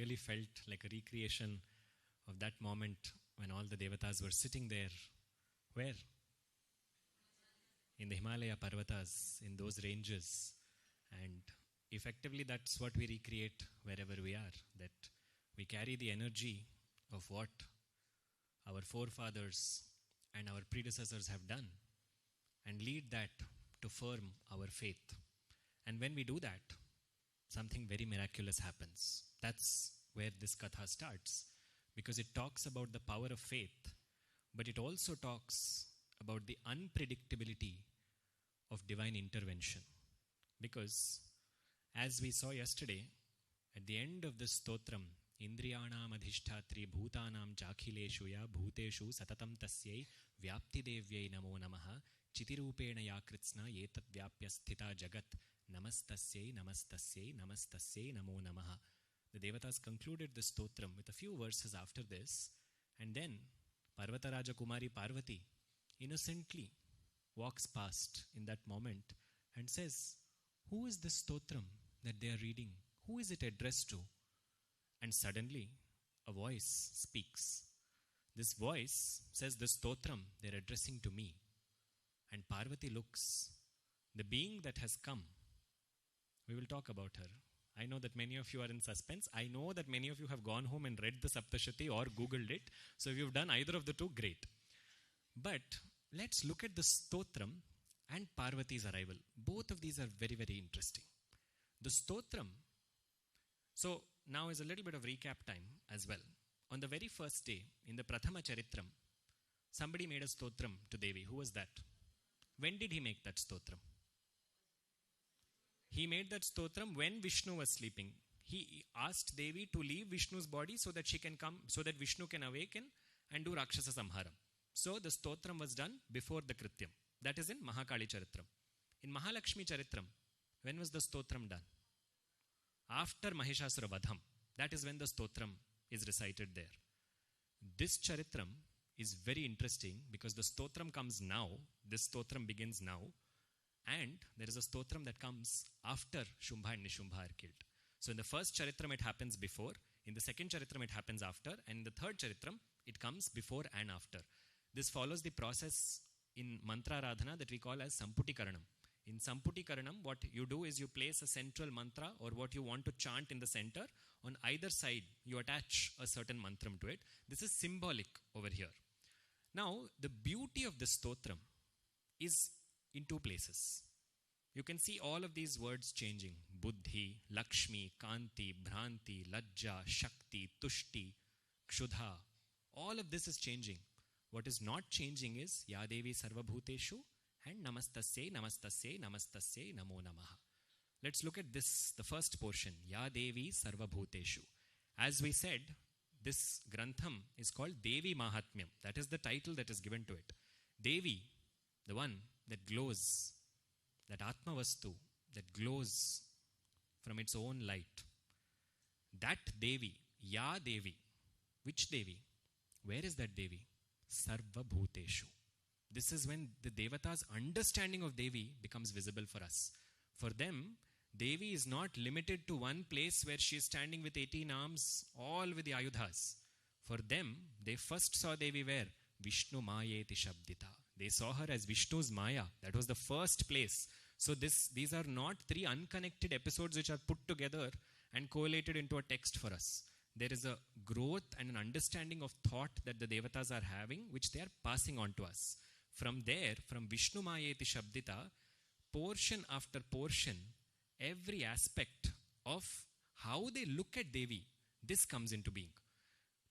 really felt like a recreation of that moment when all the devatas were sitting there. Where? In the Himalaya Parvatas, in those ranges. And effectively that's what we recreate wherever we are. That we carry the energy of what our forefathers and our predecessors have done and lead that to firm our faith. And when we do that, something very miraculous happens. That's where this katha starts, because it talks about the power of faith, but it also talks about the unpredictability of divine intervention. Because as we saw yesterday, at the end of this stotram, Indriyanam adhishtatri bhutanam chakhileshu ya bhuteshu satatam tasyai vyapti devyai namo namaha chitirupena yakritsna yetat vyapya sthita jagat namastasyai namastasyai namastasyai namo namaha. The devatas concluded the stotram with a few verses after this, and then Parvataraja Kumari Parvati innocently walks past in that moment and says, who is this stotram that they are reading? Who is it addressed to? And suddenly a voice speaks. This voice says, this stotram they are addressing to me. And Parvati looks. The being that has come, we will talk about her. I know that many of you are in suspense. I know that many of you have gone home and read the Saptashati or Googled it. So if you've done either of the two, great. But let's look at the stotram and Parvati's arrival. Both of these are very, very interesting. The stotram, so now is a little bit of recap time as well. On the very first day, in the Prathama Charitram, somebody made a stotram to Devi. Who was that? When did he make that stotram? He made that stotram when Vishnu was sleeping. He asked Devi to leave Vishnu's body so that she can come, so that Vishnu can awaken and do Rakshasa Samharam. So the stotram was done before the Krityam. That is in Mahakali Charitram. In Mahalakshmi Charitram, when was the stotram done? After Mahishasura Vadham. That is when the stotram is recited there. This Charitram is very interesting because the stotram comes now. This stotram begins now. And there is a stotram that comes after Shumbha and Nishubha are killed. So in the first Charitram it happens before. In the second Charitram it happens after. And in the third Charitram it comes before and after. This follows the process in Mantra Radhana that we call as Samputi Karanam. In Samputi Karanam, what you do is you place a central mantra or what you want to chant in the center. On either side, you attach a certain mantram to it. This is symbolic over here. Now, the beauty of this stotram is in two places. You can see all of these words changing. Buddhi, Lakshmi, Kanti, Bhranti, Lajja, Shakti, Tushti, Kshudha. All of this is changing. What is not changing is Ya Devi Sarvabhuteshu and Namastasye, Namastasye, Namastasye, Namo Namaha. Let's look at this, the first portion. Ya Devi Sarvabhuteshu. As we said, this Grantham is called Devi Mahatmyam. That is the title that is given to it. Devi, the one that glows, that Atma Vastu, that glows from its own light. That Devi, Ya Devi. Which Devi? Where is that Devi? Sarva Bhuteshu. This is when the Devata's understanding of Devi becomes visible for us. For them, Devi is not limited to one place where she is standing with 18 arms, all with the Ayudhas. For them, they first saw Devi where? Vishnu Mayeti Shabdita. They saw her as Vishnu's Maya. That was the first place. So these are not three unconnected episodes which are put together and collated into a text for us. There is a growth and an understanding of thought that the Devatas are having, which they are passing on to us. From there, from Vishnu Mayeti Shabdita, portion after portion, every aspect of how they look at Devi, this comes into being.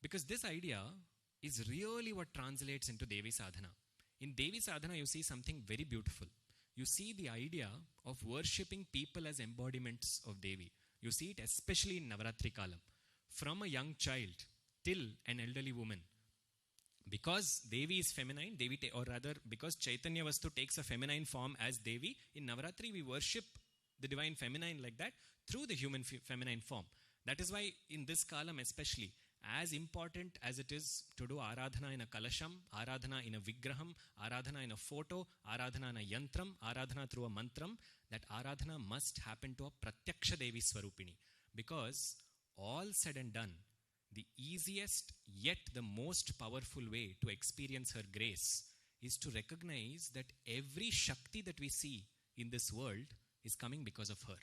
Because this idea is really what translates into Devi Sadhana. In Devi Sadhana, you see something very beautiful. You see the idea of worshipping people as embodiments of Devi. You see it especially in Navaratri Kalam. From a young child till an elderly woman. Because Devi is feminine, or rather because Chaitanya Vastu takes a feminine form as Devi, in Navaratri we worship the divine feminine like that through the human feminine form. That is why in this Kalam especially, as important as it is to do Aradhana in a Kalasham, Aradhana in a Vigraham, Aradhana in a photo, Aradhana in a Yantram, Aradhana through a Mantram, that Aradhana must happen to a Pratyaksha Devi Swarupini. Because all said and done, the easiest yet the most powerful way to experience her grace is to recognize that every Shakti that we see in this world is coming because of her.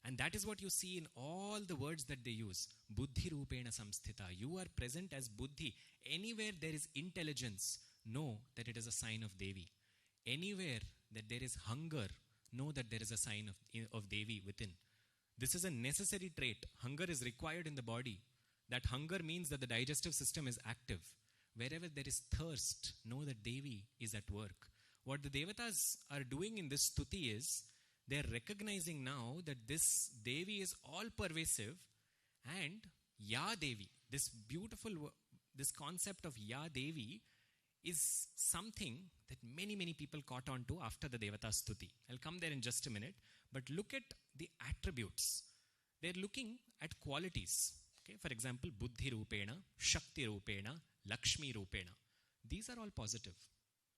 And that is what you see in all the words that they use. Buddhi Rupena Samsthita. You are present as Buddhi. Anywhere there is intelligence, know that it is a sign of Devi. Anywhere that there is hunger, know that there is a sign of Devi within. This is a necessary trait. Hunger is required in the body. That hunger means that the digestive system is active. Wherever there is thirst, know that Devi is at work. What the Devatas are doing in this stuti is, they are recognizing now that this Devi is all pervasive, and Ya Devi, this beautiful, this concept of Ya Devi is something that many people caught on to after the Devata Stuti. I'll come there in just a minute. But look at the attributes. They're looking at qualities. Okay? For example, Buddhi Rupena, Shakti Rupena, Lakshmi Rupena. These are all positive.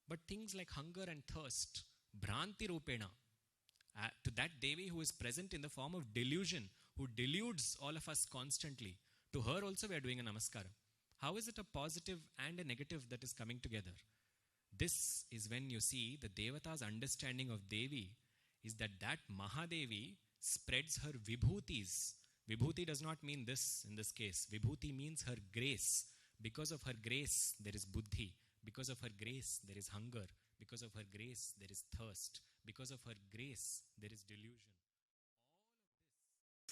But things like hunger and thirst, Bhranti Rupena, to that Devi who is present in the form of delusion, who deludes all of us constantly, to her also we are doing a namaskara. How is it a positive and a negative that is coming together? This is when you see the Devata's understanding of Devi is that Mahadevi spreads her vibhutis. Vibhuti does not mean this in this case. Vibhuti means her grace. Because of her grace, there is buddhi. Because of her grace, there is hunger. Because of her grace, there is thirst. Because of her grace, there is delusion.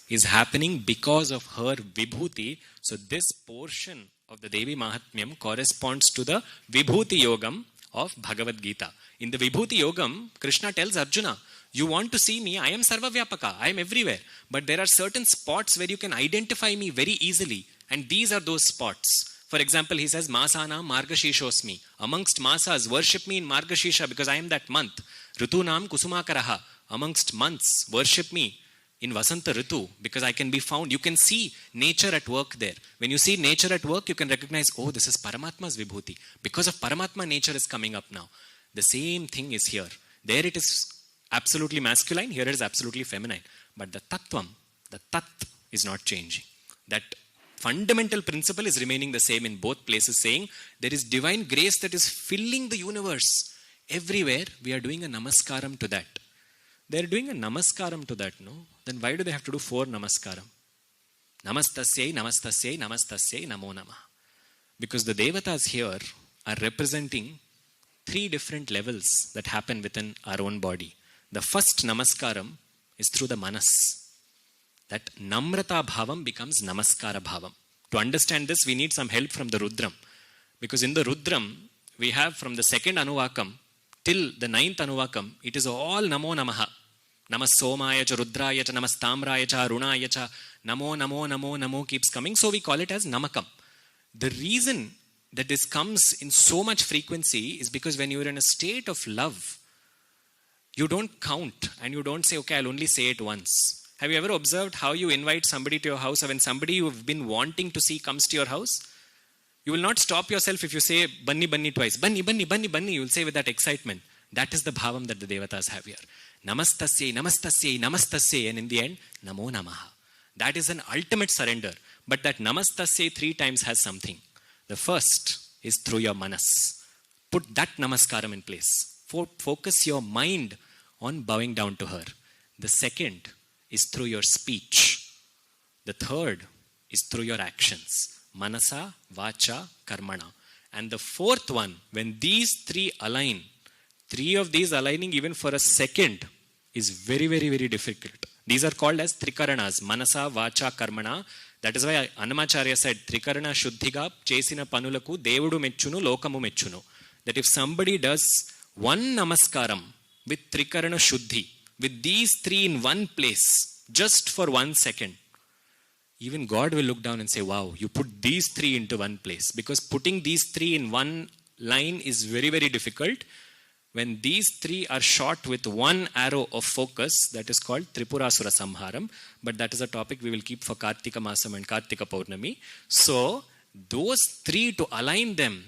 Is happening because of her vibhuti. So this portion of the Devi Mahatmyam corresponds to the Vibhuti Yogam of Bhagavad Gita. In the Vibhuti Yogam, Krishna tells Arjuna, you want to see me, I am Sarva Vyapaka, I am everywhere. But there are certain spots where you can identify me very easily. And these are those spots. For example, he says, Masana Margashishosmi. Amongst Masas, worship me in Margashisha because I am that month. Ritunam Kusumakaraha. Amongst months, worship me in Vasanta Ritu because I can be found. You can see nature at work there. When you see nature at work, you can recognize, oh, this is Paramatma's Vibhuti. Because of Paramatma, nature is coming up now. The same thing is here. There it is absolutely masculine. Here it is absolutely feminine. But the Tattvam, the Tat is not changing. That fundamental principle is remaining the same in both places, saying there is divine grace that is filling the universe. Everywhere we are doing a namaskaram to that. They are doing a namaskaram to that, no? Then why do they have to do 4 namaskaram? Namastasyai, namastasyai, namastasyai, namo namah. Because the devatas here are representing 3 different levels that happen within our own body. The first namaskaram is through the manas. That namrata bhavam becomes namaskara bhavam. To understand this, we need some help from the Rudram. Because in the Rudram, we have from the 2nd Anuvakam till the 9th Anuvakam, it is all Namo Namaha. Namas Somaya cha Rudraya cha Namas Tamraya cha Arunaya cha Namo Namo Namo Namo keeps coming. So we call it as Namakam. The reason that this comes in so much frequency is because when you are in a state of love, you don't count and you don't say, okay, I'll only say it once. Have you ever observed how you invite somebody to your house, or when somebody you've been wanting to see comes to your house? You will not stop yourself if you say Banni Banni twice. Banni Banni Banni Banni. You will say with that excitement. That is the bhavam that the devatas have here. Namastasyai, namastasyai, namastasyai. And in the end, Namo Namaha. That is an ultimate surrender. But that namastasyai 3 times has something. The first is through your manas. Put that namaskaram in place. Focus your mind on bowing down to her. The second is through your speech. The third is through your actions. Manasa, Vacha, Karmana. And the 4th one, when these 3 align, 3 of these aligning even for a second is very difficult. These are called as Trikaranas. Manasa, Vacha, Karmana. That is why Annamacharya said, Trikarana Shuddhiga Chesina Panulaku Devudu Mechunu Lokamu Mechunu. That if somebody does one namaskaram with Trikarana Shuddhi, with these 3 in one place, just for 1 second, even God will look down and say, wow, you put these 3 into one place. Because putting these 3 in one line is very difficult. When these 3 are shot with one arrow of focus, that is called Tripurasura Samharam. But that is a topic we will keep for Kartika Masam and Kartika Paurnami. So, those 3 to align them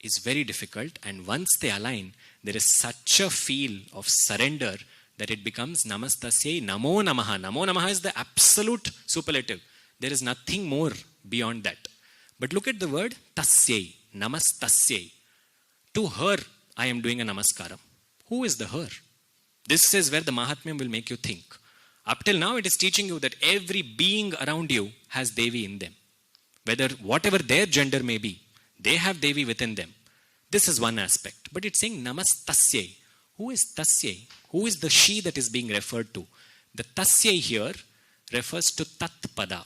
is very difficult. And once they align, there is such a feel of surrender that it becomes Namastasyai Namo Namaha. Namo Namaha is the absolute superlative. There is nothing more beyond that. But look at the word tasyai, namastasyai. To her, I am doing a namaskaram. Who is the her? This is where the Mahatmyam will make you think. Up till now, it is teaching you that every being around you has Devi in them. Whatever their gender may be, they have Devi within them. This is one aspect. But it's saying namastasyai. Who is tasyai? Who is the she that is being referred to? The tasyai here refers to tat pada.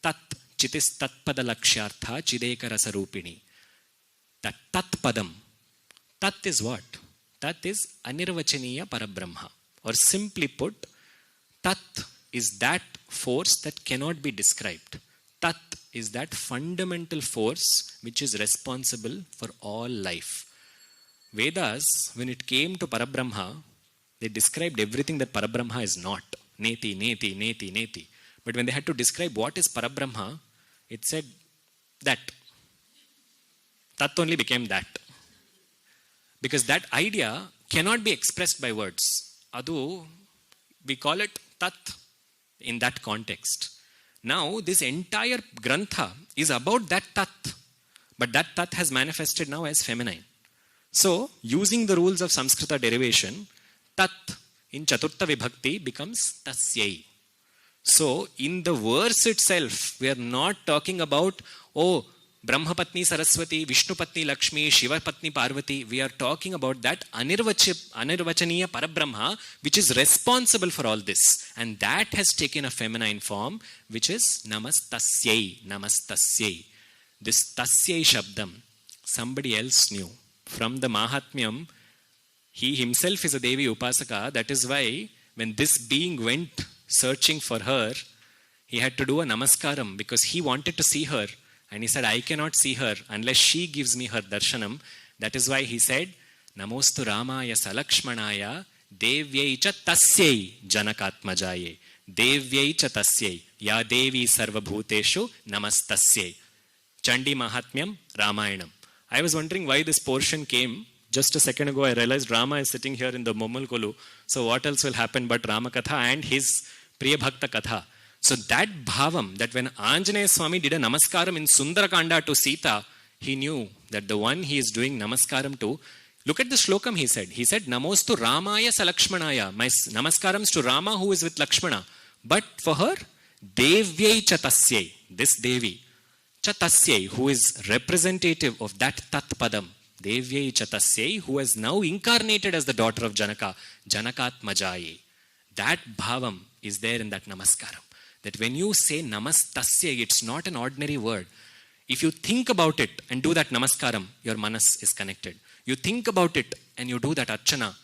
Tat chitis tat pada lakshyartha chideka rasarupini. That tat padam. Tat is what? Tat is anirvachaniya parabrahma. Or simply put, tat is that force that cannot be described. Tat is that fundamental force which is responsible for all life. Vedas, when it came to Parabrahma, they described everything that Parabrahma is not. Neti, neti, neti, neti. But when they had to describe what is Parabrahma, it said that. Tat only became that. Because that idea cannot be expressed by words. Adu, we call it tat in that context. Now, this entire grantha is about that tat. But that tat has manifested now as feminine. So, using the rules of Sanskrita derivation, tat in Chaturtha Vibhakti becomes tasyai. So, in the verse itself, we are not talking about, oh, Brahma Patni Saraswati, Vishnu Patni Lakshmi, Shiva Patni Parvati. We are talking about that Anirvachaniya Parabrahma, which is responsible for all this. And that has taken a feminine form, which is Namastasyai, Namastasyai. This Tasyai Shabdam, somebody else knew. From the Mahatmyam, he himself is a Devi Upasaka. That is why when this being went searching for her, he had to do a namaskaram because he wanted to see her. And he said, I cannot see her unless she gives me her darshanam. That is why he said, Namostu Ramaya Salakshmanaya Devyai cha tasyai janakatmajaye. Devyai cha tasyai. Ya Devi sarvabhuteshu namastasyai. Chandi Mahatmyam Ramayanam. I was wondering why this portion came. Just a second ago, I realized Rama is sitting here in the Mommalkolu. So what else will happen but Rama Katha and his Priya Bhakta Katha. So that bhavam, that when Anjaneya Swami did a namaskaram in Sundarakanda to Sita, he knew that the one he is doing namaskaram to, look at the shlokam he said. He said, Namostu Ramaya Salakshmanaya. My namaskarams to Rama who is with Lakshmana. But for her, Devyai Chatasyai, this Devi. Chatasyai, who is representative of that Tat Padam. Devyai Chatasyai, who has now incarnated as the daughter of Janaka, Janakatmajaye. That bhavam is there in that namaskaram. That when you say namastasyai, it's not an ordinary word. If you think about it and do that namaskaram, your manas is connected. You think about it and you do that archana,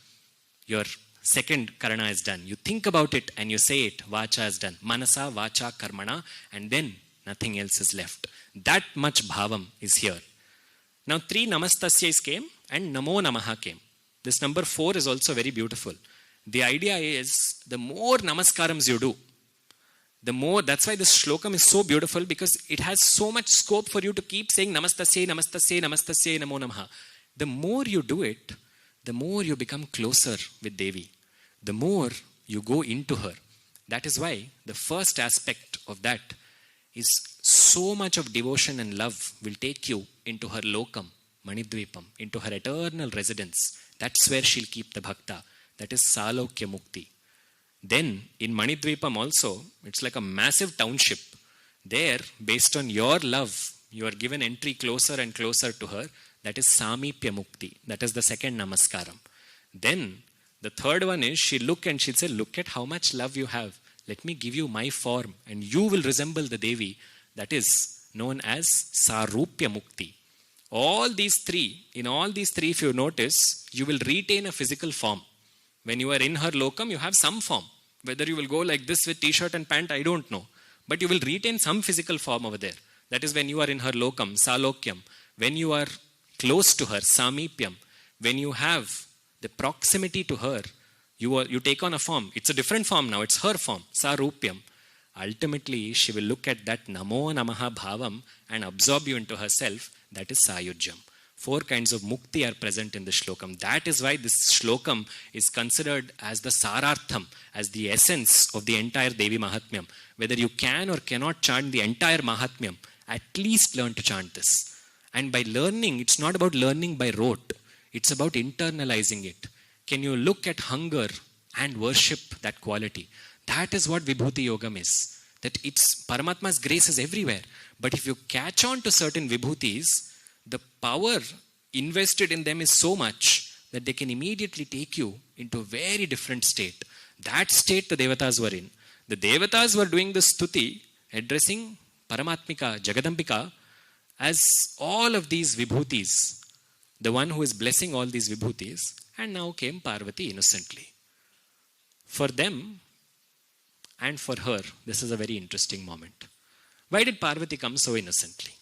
your second karana is done. You think about it and you say it, vacha is done. Manasa, vacha, karmana, and then nothing else is left. That much bhavam is here. Now 3 namastasyais came and namo namaha came. This number 4 is also very beautiful. The idea is the more namaskarams you do, the more, that's why this shlokam is so beautiful because it has so much scope for you to keep saying namastasyai, namastasyai, namastasyai, namo namaha. The more you do it, the more you become closer with Devi. The more you go into her. That is why the first aspect of that is so much of devotion and love will take you into her lokam, Manidvipam, into her eternal residence. That's where she'll keep the bhakta. That is Salokya Mukti. Then in Manidvipam also, it's like a massive township. There, based on your love, you are given entry closer and closer to her. That is Samipya Mukti. That is the second namaskaram. Then the third one is she'll look and she'll say, look at how much love you have. Let me give you my form and you will resemble the Devi. That is known as Sarupya Mukti. All these three, in all these three, if you notice, you will retain a physical form. When you are in her lokam, you have some form. Whether you will go like this with t-shirt and pant, I don't know. But you will retain some physical form over there. That is when you are in her lokam, Salokyam. When you are close to her, Samipyam. When you have the proximity to her, you take on a form. It's a different form now. It's her form, Sarupyam. Ultimately, she will look at that Namo Namaha Bhavam and absorb you into herself. That is Sayujyam. 4 kinds of mukti are present in the shlokam. That is why this shlokam is considered as the sarartham, as the essence of the entire Devi Mahatmyam. Whether you can or cannot chant the entire Mahatmyam, at least learn to chant this. And by learning, it's not about learning by rote. It's about internalizing it. Can you look at hunger and worship that quality? That is what Vibhuti Yogam is. That it's Paramatma's grace is everywhere. But if you catch on to certain Vibhutis, the power invested in them is so much that they can immediately take you into a very different state. That state the Devatas were in. The Devatas were doing the stuti, addressing Paramatmika, Jagadambika, as all of these Vibhutis, the one who is blessing all these Vibhutis, and now came Parvati innocently. For them and for her, this is a very interesting moment. Why did Parvati come so innocently?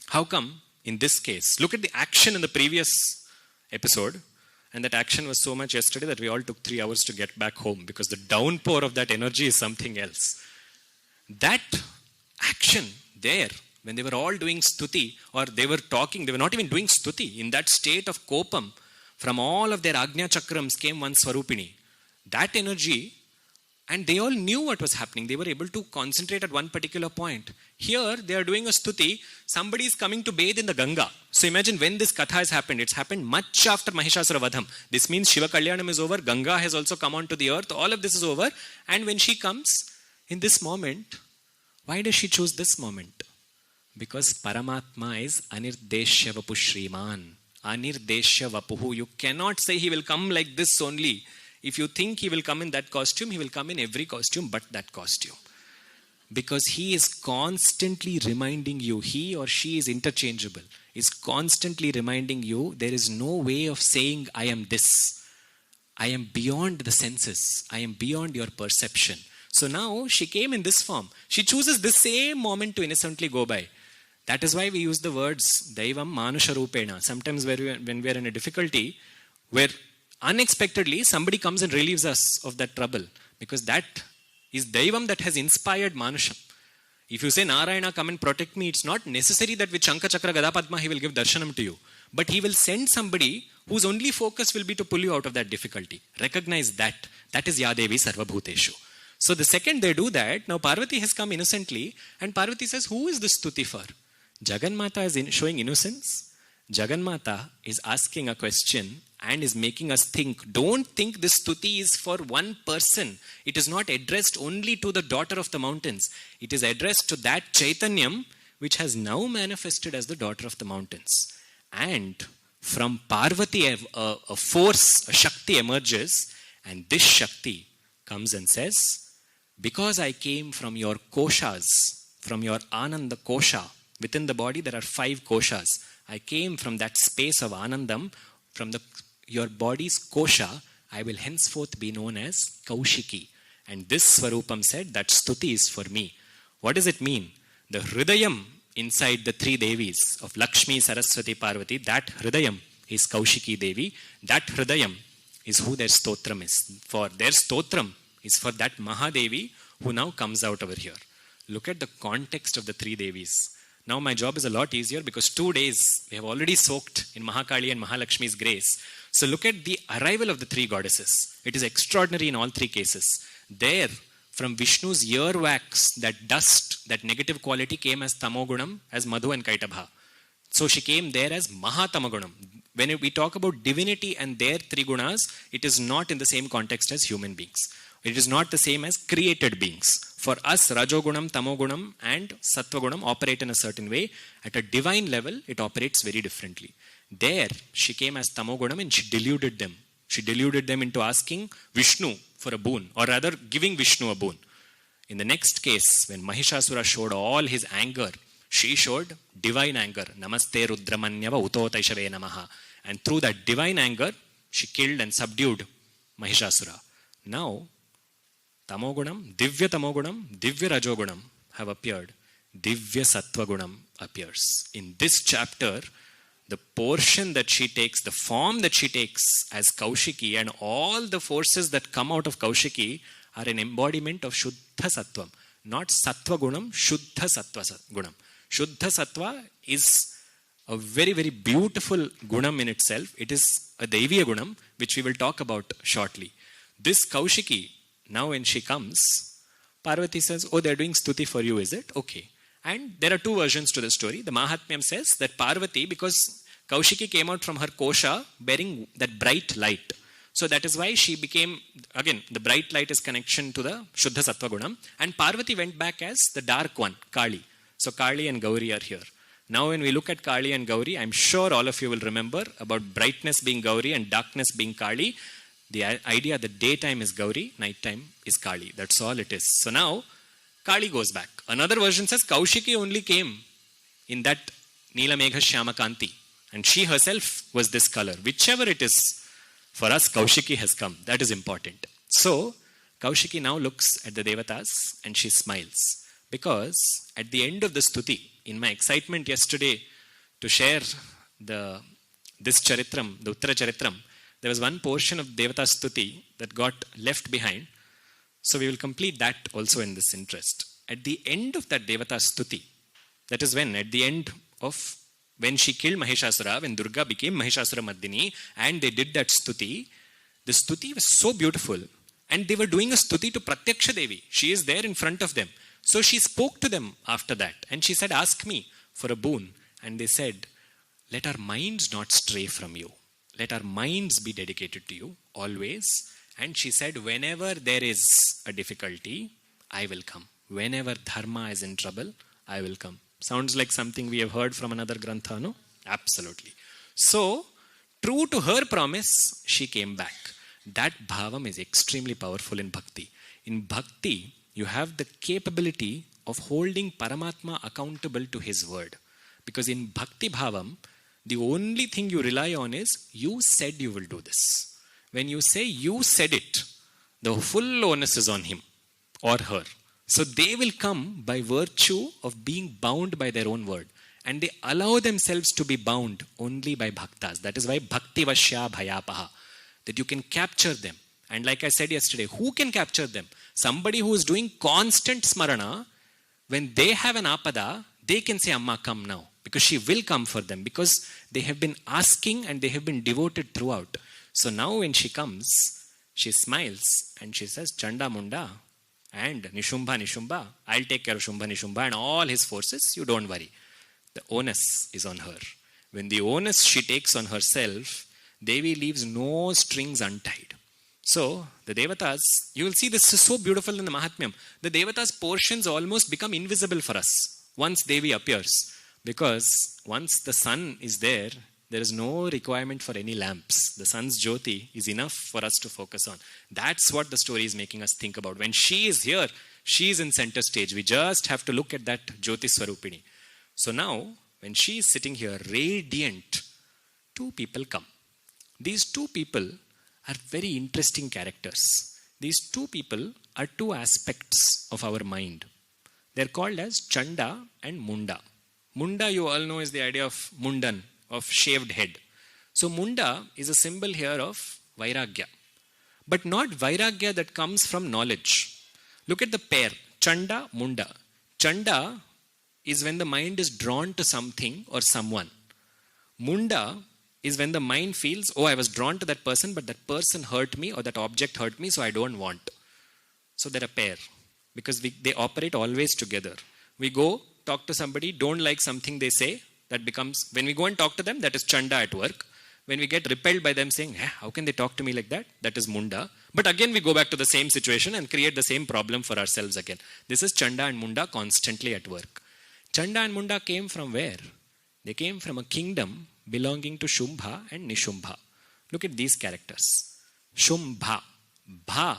How come in this case? Look at the action in the previous episode, and that action was so much yesterday that we all took 3 hours to get back home because the downpour of that energy is something else. That action there, when they were all doing stuti, or they were talking, they were not even doing stuti, in that state of kopam, from all of their Agnya Chakrams came one Swarupini. That energy, and they all knew what was happening. They were able to concentrate at one particular point. Here, they are doing a stuti. Somebody is coming to bathe in the Ganga. So imagine when this katha has happened. It's happened much after Mahishasura Vadham. This means Shiva Kalyanam is over. Ganga has also come onto the earth. All of this is over. And when she comes in this moment, why does she choose this moment? Because Paramatma is Anirdeshya Vapu Shriman. Anirdeshya Vapuhu. You cannot say he will come like this only. If you think he will come in that costume, he will come in every costume but that costume. Because he is constantly reminding you, he or she is interchangeable, is constantly reminding you there is no way of saying I am this. I am beyond the senses. I am beyond your perception. So now she came in this form. She chooses this same moment to innocently go by. That is why we use the words Daivam Manusha Rupena. Sometimes when we are in a difficulty, where unexpectedly somebody comes and relieves us of that trouble, because that is Daivam that has inspired Manusham. If you say Narayana come and protect me, it's not necessary that with Shankha Chakra Gada Padma he will give darshanam to you, but he will send somebody whose only focus will be to pull you out of that difficulty. Recognize that. That is Yadevi Sarvabhuteshu. So the second they do that, now Parvati has come innocently, and Parvati says, who is this stuti for? Jagannatha is showing innocence. Jagannatha is asking a question and is making us think. Don't think this stuti is for one person. It is not addressed only to the daughter of the mountains. It is addressed to that Chaitanyam which has now manifested as the daughter of the mountains. And from Parvati, a force, a Shakti emerges, and this Shakti comes and says, because I came from your koshas, from your Ananda kosha, within the body there are 5 koshas. I came from that space of Anandam, from your body's kosha, I will henceforth be known as Kaushiki. And this Swarupam said, that stuti is for me. What does it mean? The Hridayam inside the 3 Devis of Lakshmi, Saraswati, Parvati, that Hridayam is Kaushiki Devi. That Hridayam is who their stotram is. For their stotram is for that Mahadevi who now comes out over here. Look at the context of the 3 Devis. Now my job is a lot easier because 2 days we have already soaked in Mahakali and Mahalakshmi's grace. So look at the arrival of the 3 goddesses. It is extraordinary in all 3 cases. There, from Vishnu's earwax, that dust, that negative quality came as Tamogunam, as Madhu and Kaitabha. So she came there as Mahatamagunam. When we talk about divinity and their 3 gunas, it is not in the same context as human beings. It is not the same as created beings. For us, Rajogunam, Tamogunam and Sattvagunam operate in a certain way. At a divine level, it operates very differently. There, she came as Tamogunam and she deluded them. She deluded them into asking Vishnu for a boon, or rather giving Vishnu a boon. In the next case, when Mahishasura showed all his anger, she showed divine anger. Namaste Rudramanyava Utotaishave Namaha. And through that divine anger, she killed and subdued Mahishasura. Now, Tamogunam, Divya Rajogunam have appeared. Divya Sattvagunam appears. In this chapter, the portion that she takes, the form that she takes as Kaushiki, and all the forces that come out of Kaushiki are an embodiment of Shuddha Sattvam. Not Sattva Gunam, Shuddha Sattva Gunam. Shuddha Sattva is a very, very beautiful gunam in itself. It is a Deviya gunam, which we will talk about shortly. This Kaushiki, now when she comes, Parvati says, oh, they're doing stuti for you, is it? Okay. And there are two versions to the story. The Mahatmyam says that Parvati, because Kaushiki came out from her kosha bearing that bright light. So that is why she became, again, the bright light is connection to the Shuddha Sattva Gunam. And Parvati went back as the dark one, Kali. So Kali and Gauri are here. Now when we look at Kali and Gauri, I'm sure all of you will remember about brightness being Gauri and darkness being Kali. The idea that daytime is Gauri, nighttime is Kali. That's all it is. So now Kali goes back. Another version says Kaushiki only came in that Neela Megha Shyama Kanti. And she herself was this color. Whichever it is, for us, Kaushiki has come. That is important. So, Kaushiki now looks at the Devatas and she smiles. Because at the end of the stuti, in my excitement yesterday to share this Charitram, the Uttara Charitram, there was one portion of Devata stuti that got left behind. So we will complete that also in this interest. At the end of that Devata stuti, that is when, at the end of when she killed Mahishasura, when Durga became Mahishasura Mardini, and they did that stuti, the stuti was so beautiful. And they were doing a stuti to Pratyaksha Devi. She is there in front of them. So she spoke to them after that. And she said, ask me for a boon. And they said, let our minds not stray from you. Let our minds be dedicated to you always. And she said, whenever there is a difficulty, I will come. Whenever dharma is in trouble, I will come. Sounds like something we have heard from another grantha, no? Absolutely. So, true to her promise, she came back. That bhavam is extremely powerful in bhakti. In bhakti, you have the capability of holding Paramatma accountable to his word. Because in bhakti bhavam, the only thing you rely on is, you said you will do this. When you say you said it, the full onus is on him or her. So they will come by virtue of being bound by their own word. And they allow themselves to be bound only by bhaktas. That is why bhakti vasya bhayapaha. That you can capture them. And like I said yesterday, who can capture them? Somebody who is doing constant smarana, when they have an apada, they can say, Amma, come now. Because she will come for them. Because they have been asking and they have been devoted throughout. So now when she comes, she smiles and she says, Chanda Munda and Nishubha, I'll take care of Nishubha and all his forces. You don't worry. The onus is on her. When the onus she takes on herself, Devi leaves no strings untied. So, the Devatas, you will see this is so beautiful in the Mahatmyam. The Devatas' portions almost become invisible for us once Devi appears. Because once the sun is there, there is no requirement for any lamps. The sun's jyoti is enough for us to focus on. That's what the story is making us think about. When she is here, she is in center stage. We just have to look at that Jyoti Swarupini. So now, when she is sitting here, radiant, two people come. These two people are very interesting characters. These two people are two aspects of our mind. They're called as Chanda and Munda. Munda, you all know, is the idea of Mundan, of shaved head. So Munda is a symbol here of Vairagya. But not Vairagya that comes from knowledge. Look at the pair, Chanda, Munda. Chanda is when the mind is drawn to something or someone. Munda is when the mind feels, oh, I was drawn to that person, but that person hurt me or that object hurt me, so I don't want. So they're a pair. Because they operate always together. We go, talk to somebody, don't like something they say, that becomes, when we go and talk to them, that is Chanda at work. When we get repelled by them saying, how can they talk to me like that? That is Munda. But again, we go back to the same situation and create the same problem for ourselves again. This is Chanda and Munda constantly at work. Chanda and Munda came from where? They came from a kingdom belonging to Shumbha and Nishubha. Look at these characters. Shumbha. Bha,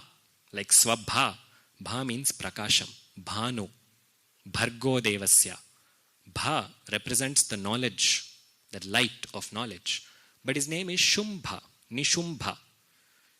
like Swabha. Bha means Prakasham. Bhanu. Bhargo Devasya. Bha represents the knowledge, the light of knowledge. But his name is Shumbha, Nishubha.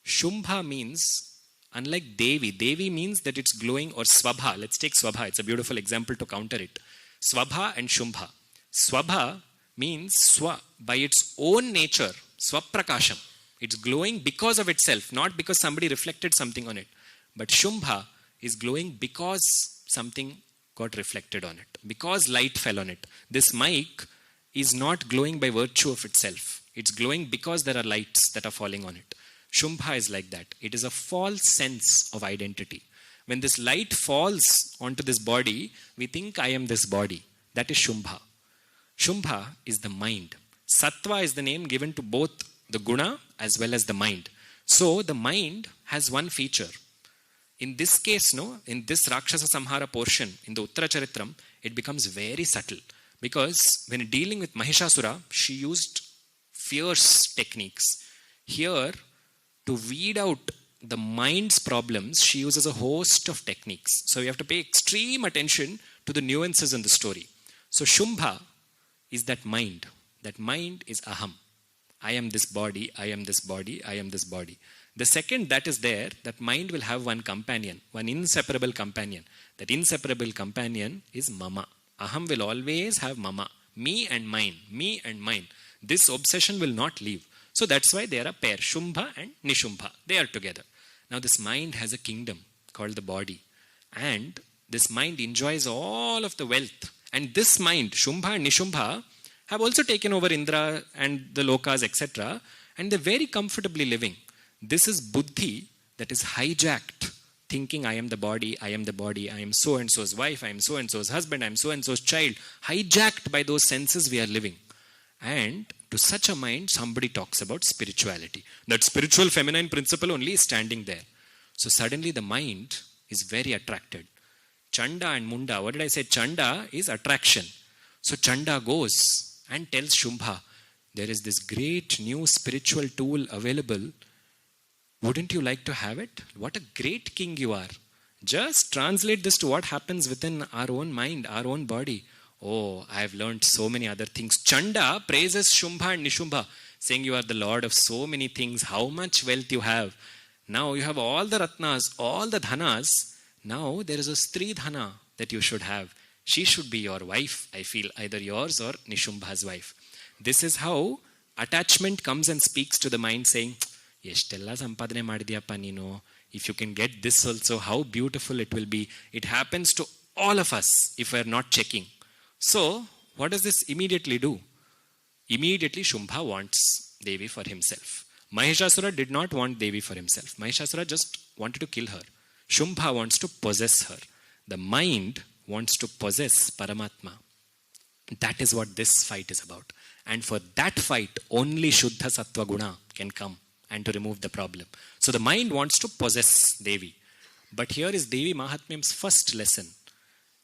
Shumbha means, unlike Devi, Devi means that it's glowing, or Swabha. Let's take Swabha, it's a beautiful example to counter it. Swabha and Shumbha. Swabha means Swa, by its own nature, Swaprakasham. It's glowing because of itself, not because somebody reflected something on it. But Shumbha is glowing because something got reflected on it, because light fell on it. This mic is not glowing by virtue of itself. It's glowing because there are lights that are falling on it. Shumbha is like that. It is a false sense of identity. When this light falls onto this body, we think I am this body. That is Shumbha. Shumbha is the mind. Sattva is the name given to both the guna as well as the mind. So the mind has one feature. In this case, in this Rakshasa Samhara portion, in the Uttara Charitram, it becomes very subtle. Because when dealing with Mahishasura, she used fierce techniques. Here, to weed out the mind's problems, she uses a host of techniques. So you have to pay extreme attention to the nuances in the story. So Shumbha is that mind. That mind is Aham. I am this body, I am this body, I am this body. The second that is there, that mind will have one companion, one inseparable companion. That inseparable companion is Mama. Aham will always have Mama. Me and mine, me and mine. This obsession will not leave. So that's why they are a pair, Shumbha and Nishumbha. They are together. Now this mind has a kingdom called the body. And this mind enjoys all of the wealth. And this mind, Shumbha and Nishumbha, have also taken over Indra and the Lokas, etc. And they're very comfortably living. This is buddhi that is hijacked, thinking I am the body, I am the body, I am so-and-so's wife, I am so-and-so's husband, I am so-and-so's child. Hijacked by those senses we are living. And to such a mind, somebody talks about spirituality. That spiritual feminine principle only is standing there. So suddenly the mind is very attracted. Chanda and Munda, what did I say? Chanda is attraction. So Chanda goes and tells Shumbha, there is this great new spiritual tool available. Wouldn't you like to have it? What a great king you are. Just translate this to what happens within our own mind, our own body. Oh, I have learned so many other things. Chanda praises Shumbha and Nishumbha, saying you are the lord of so many things, how much wealth you have. Now you have all the ratnas, all the dhanas. Now there is a Stri dhana that you should have. She should be your wife, I feel, either yours or Nishumbha's wife. This is how attachment comes and speaks to the mind saying, Eshtella sampadane madidiyappa neenu. If you can get this also, how beautiful it will be. It happens to all of us if we are not checking. So, what does this immediately do? Immediately Shumbha wants Devi for himself. Mahishasura did not want Devi for himself. Mahishasura just wanted to kill her. Shumbha wants to possess her. The mind wants to possess Paramatma. That is what this fight is about. And for that fight, only Shuddha Sattva Guna can come and to remove the problem. So the mind wants to possess Devi. But here is Devi Mahatmyam's first lesson.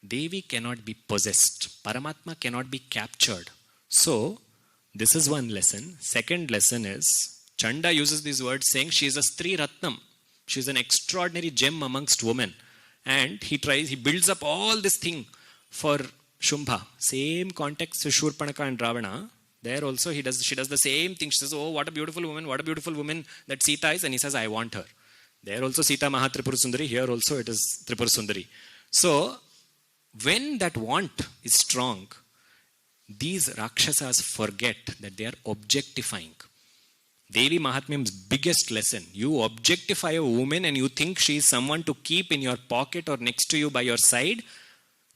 Devi cannot be possessed. Paramatma cannot be captured. So, this is one lesson. Second lesson is, Chanda uses these words saying she is a Stri Ratnam. She is an extraordinary gem amongst women. And he builds up all this thing for Shumbha. Same context with Shurpanaka and Ravana. There also she does the same thing. She says, oh, what a beautiful woman that Sita is. And he says, I want her. There also Sita Maha Tripura Sundari. Here also it is Tripura Sundari. So, when that want is strong, these Rakshasas forget that they are objectifying. Devi Mahatmyam's biggest lesson. You objectify a woman and you think she is someone to keep in your pocket or next to you by your side.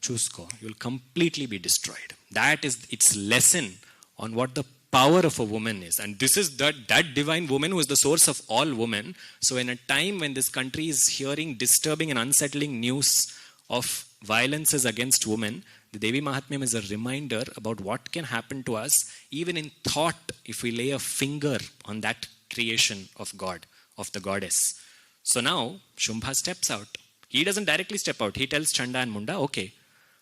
Chusko. You will completely be destroyed. That is its lesson on what the power of a woman is. And this is that divine woman who is the source of all women. So in a time when this country is hearing disturbing and unsettling news of violences against women, the Devi Mahatmyam is a reminder about what can happen to us even in thought if we lay a finger on that creation of God, of the goddess. So now Shumbha steps out. He doesn't directly step out. He tells Chanda and Munda, okay,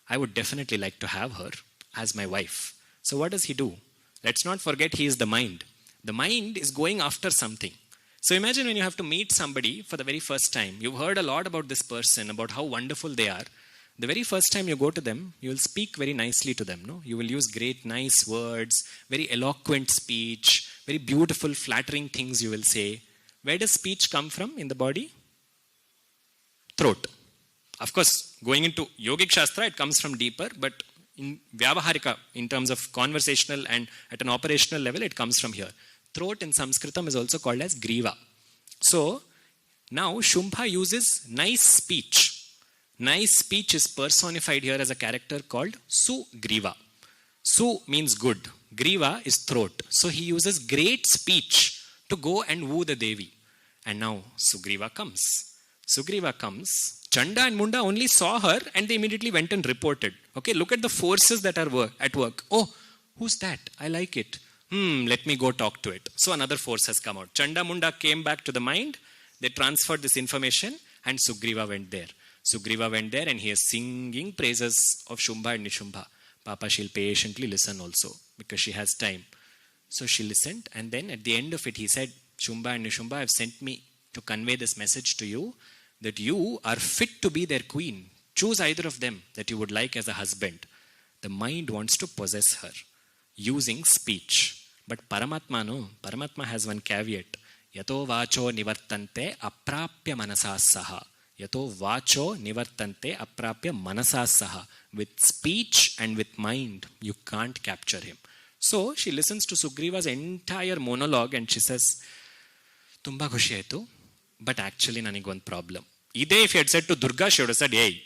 I would definitely like to have her as my wife. So what does he do? Let's not forget he is the mind. The mind is going after something. So imagine when you have to meet somebody for the very first time. You've heard a lot about this person, about how wonderful they are. The very first time you go to them, you will speak very nicely to them. No? You will use great, nice words, very eloquent speech, very beautiful, flattering things you will say. Where does speech come from in the body? Throat. Of course, going into yogic shastra, it comes from deeper, but in Vyavaharika, in terms of conversational and at an operational level, it comes from here. Throat in Sanskritam is also called as Griva. So, now Shumbha uses nice speech. Nice speech is personified here as a character called Sugriva. Su means good. Griva is throat. So he uses great speech to go and woo the Devi. And now Sugriva comes. Sugriva comes. Chanda and Munda only saw her and they immediately went and reported. Okay, look at the forces that are at work. Oh, who's that? I like it. Let me go talk to it. So another force has come out. Chanda Munda came back to the mind. They transferred this information and Sugriva went there. Sugriva went there and he is singing praises of Shumbha and Nishumbha. Papa, she'll patiently listen also because she has time. So she listened and then at the end of it he said, Shumbha and Nishumbha have sent me to convey this message to you that you are fit to be their queen. Choose either of them that you would like as a husband. The mind wants to possess her using speech. But Paramatma, no. Paramatma has one caveat. Yato vacho nivartante aprapya manasasaha. Yato vacho nivartante aprapya manasasaha. With speech and with mind, you can't capture him. So she listens to Sugriva's entire monologue and she says, Tumba khushi aitu, but actually nanigondu problem. Ide if he had said to Durga, she would have said, hey.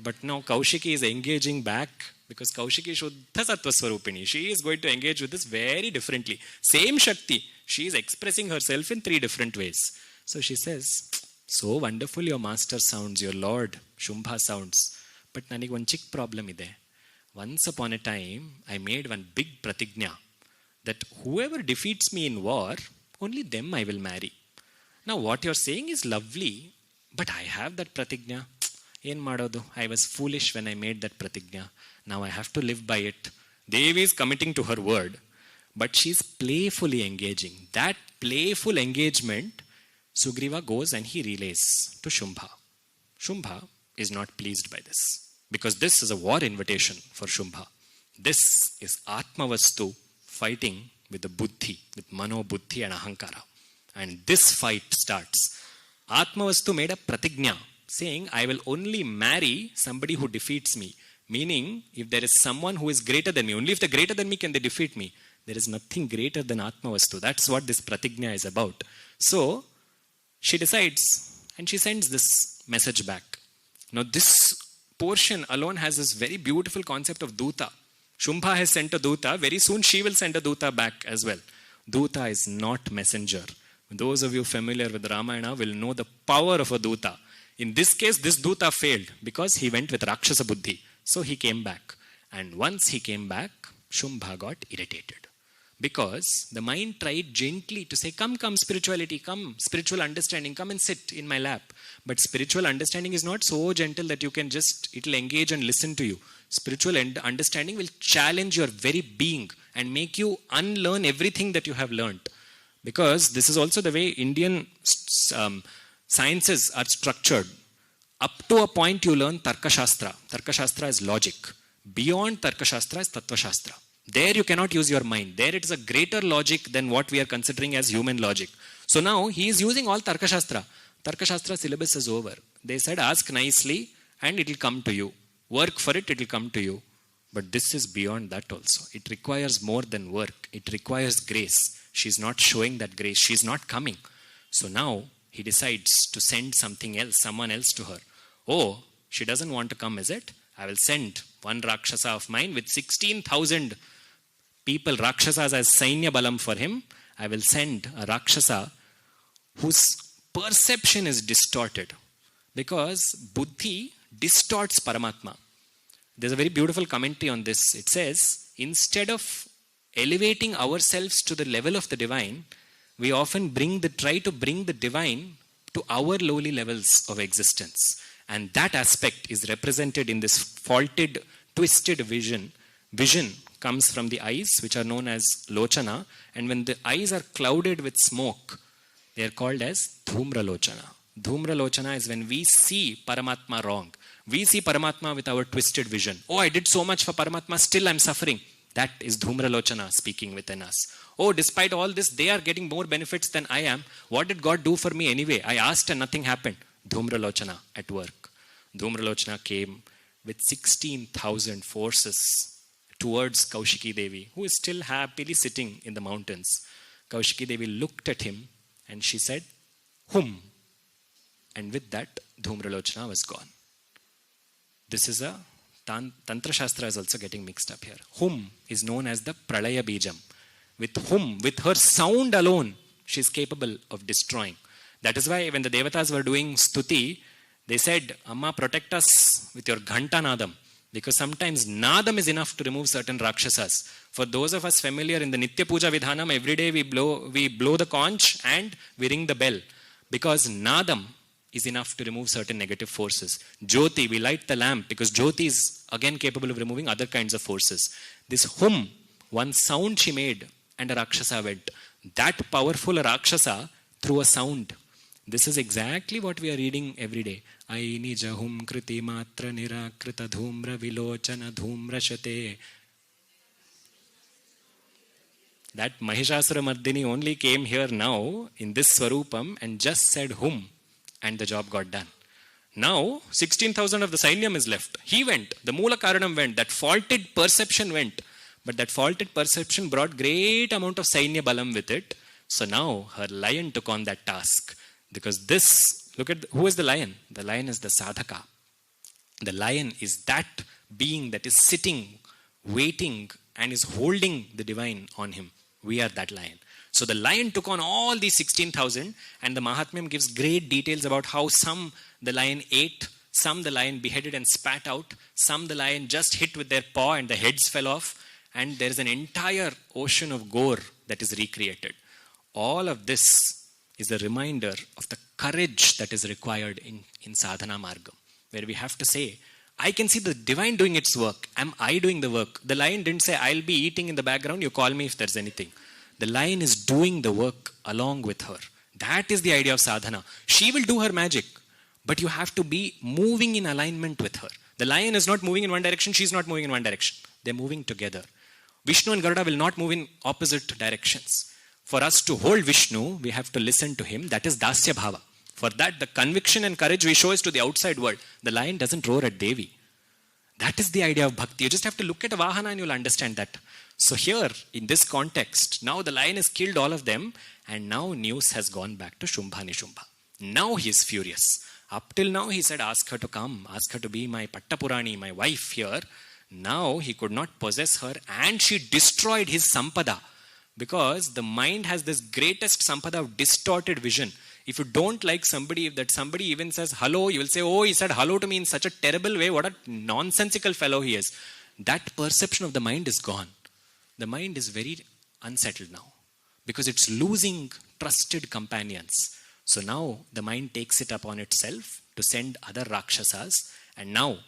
But now Kaushiki is engaging back because Kaushiki is Shuddha Sattva Swarupini. She is going to engage with this very differently. Same Shakti. She is expressing herself in 3 different ways. So she says, so wonderful your master sounds, your Lord, Shumbha sounds. But nanig one chick problem ide. Once upon a time, I made one big pratignya that whoever defeats me in war, only them I will marry. Now what you're saying is lovely, but I have that pratignya. Yen madodu? I was foolish when I made that pratignya. Now I have to live by it. Devi is committing to her word, but she's playfully engaging. That playful engagement, Sugriva goes and he relays to Shumbha. Shumbha is not pleased by this because this is a war invitation for Shumbha. This is Atmavastu fighting with the Buddhi, with Mano, Buddhi and Ahankara. And this fight starts. Atmavastu made a pratignya saying, I will only marry somebody who defeats me. Meaning, if there is someone who is greater than me, only if they're greater than me can they defeat me. There is nothing greater than Atmavastu. That's what this pratignya is about. So, she decides and she sends this message back. Now, this portion alone has this very beautiful concept of Duta. Shumbha has sent a Duta. Very soon she will send a Duta back as well. Duta is not messenger. Those of you familiar with Ramayana will know the power of a Duta. In this case, this Duta failed because he went with Rakshasa Buddhi. So he came back. And once he came back, Shumbha got irritated. Because the mind tried gently to say, come, spirituality, come, spiritual understanding, come and sit in my lap. But spiritual understanding is not so gentle that you can just, it will engage and listen to you. Spiritual understanding will challenge your very being and make you unlearn everything that you have learnt. Because this is also the way Indian sciences are structured. Up to a point you learn Tarka Shastra. Tarka Shastra is logic. Beyond Tarka Shastra is Tattva Shastra. There you cannot use your mind. There it is a greater logic than what we are considering as human logic. So now he is using all Tarka Shastra. Tarka Shastra syllabus is over. They said ask nicely and it will come to you. Work for it, it will come to you. But this is beyond that also. It requires more than work. It requires grace. She is not showing that grace. She is not coming. So now he decides to send something else, someone else to her. Oh, she doesn't want to come, is it? I will send one Rakshasa of mine with 16,000 people, Rakshasas as Sainya Balam for him. I will send a Rakshasa whose perception is distorted. Because Buddhi distorts Paramatma. There's a very beautiful commentary on this. It says, instead of elevating ourselves to the level of the divine, we often try to bring the divine to our lowly levels of existence. And that aspect is represented in this faulted, twisted vision. Vision comes from the eyes, which are known as Lochana. And when the eyes are clouded with smoke, they are called as Dhumra Lochana. Dhumra Lochana is when we see Paramatma wrong. We see Paramatma with our twisted vision. Oh, I did so much for Paramatma, still I'm suffering. That is Dhumra Lochana speaking within us. Oh, despite all this, they are getting more benefits than I am. What did God do for me anyway? I asked and nothing happened. Dhumra Lochana at work. Dhumra Lochana came with 16,000 forces towards Kaushiki Devi, who is still happily sitting in the mountains. Kaushiki Devi looked at him and she said, Hum. And with that, Dhumra Lochana was gone. This is a Tantra Shastra is also getting mixed up here. Hum is known as the Pralaya Bijam. With hum, with her sound alone, she is capable of destroying. That is why when the Devatas were doing stuti, they said, Amma, protect us with your Ghanta Nadam. Because sometimes Nadam is enough to remove certain Rakshasas. For those of us familiar in the Nitya Puja Vidhanam, every day we blow the conch and we ring the bell. Because Nadam is enough to remove certain negative forces. Jyoti, we light the lamp because Jyoti is again capable of removing other kinds of forces. This hum, one sound she made and a Rakshasa went. That powerful Rakshasa through a sound. This is exactly what we are reading every day. Aini jahum kriti matra nirakrita dhumra vilochana dhumra shate. That Mahishasura Mardini only came here now in this Swarupam and just said hum and the job got done. Now 16,000 of the Sainyam is left. He went. The Moola Karanam went. That faulted perception went. But that faulted perception brought great amount of Sainya Balam with it. So now her lion took on that task. Because this, look at, who is the lion? The lion is the sadhaka. The lion is that being that is sitting, waiting, and is holding the divine on him. We are that lion. So the lion took on all these 16,000, and the Mahatmyam gives great details about how some the lion ate, some the lion beheaded and spat out, some the lion just hit with their paw and the heads fell off, and there is an entire ocean of gore that is recreated. All of this is a reminder of the courage that is required in sadhana margam, where we have to say, I can see the divine doing its work. Am I doing the work? The lion didn't say, I'll be eating in the background, you call me if there's anything. The lion is doing the work along with her. That is the idea of sadhana. She will do her magic, but you have to be moving in alignment with her. The lion is not moving in one direction, she's not moving in one direction. They're moving together. Vishnu and Garuda will not move in opposite directions. For us to hold Vishnu, we have to listen to him. That is Dasya Bhava. For that, the conviction and courage we show is to the outside world. The lion doesn't roar at Devi. That is the idea of bhakti. You just have to look at a Vahana and you'll understand that. So here, in this context, now the lion has killed all of them, and now news has gone back to Shumbha Nishubha. Now he is furious. Up till now he said, ask her to come, ask her to be my Pattapurani, my wife here. Now he could not possess her, and she destroyed his sampada. Because the mind has this greatest sampada of distorted vision. If you don't like somebody, if that somebody even says hello, you will say, oh, he said hello to me in such a terrible way. What a nonsensical fellow he is. That perception of the mind is gone. The mind is very unsettled now. Because it's losing trusted companions. So now the mind takes it upon itself to send other Rakshasas. And now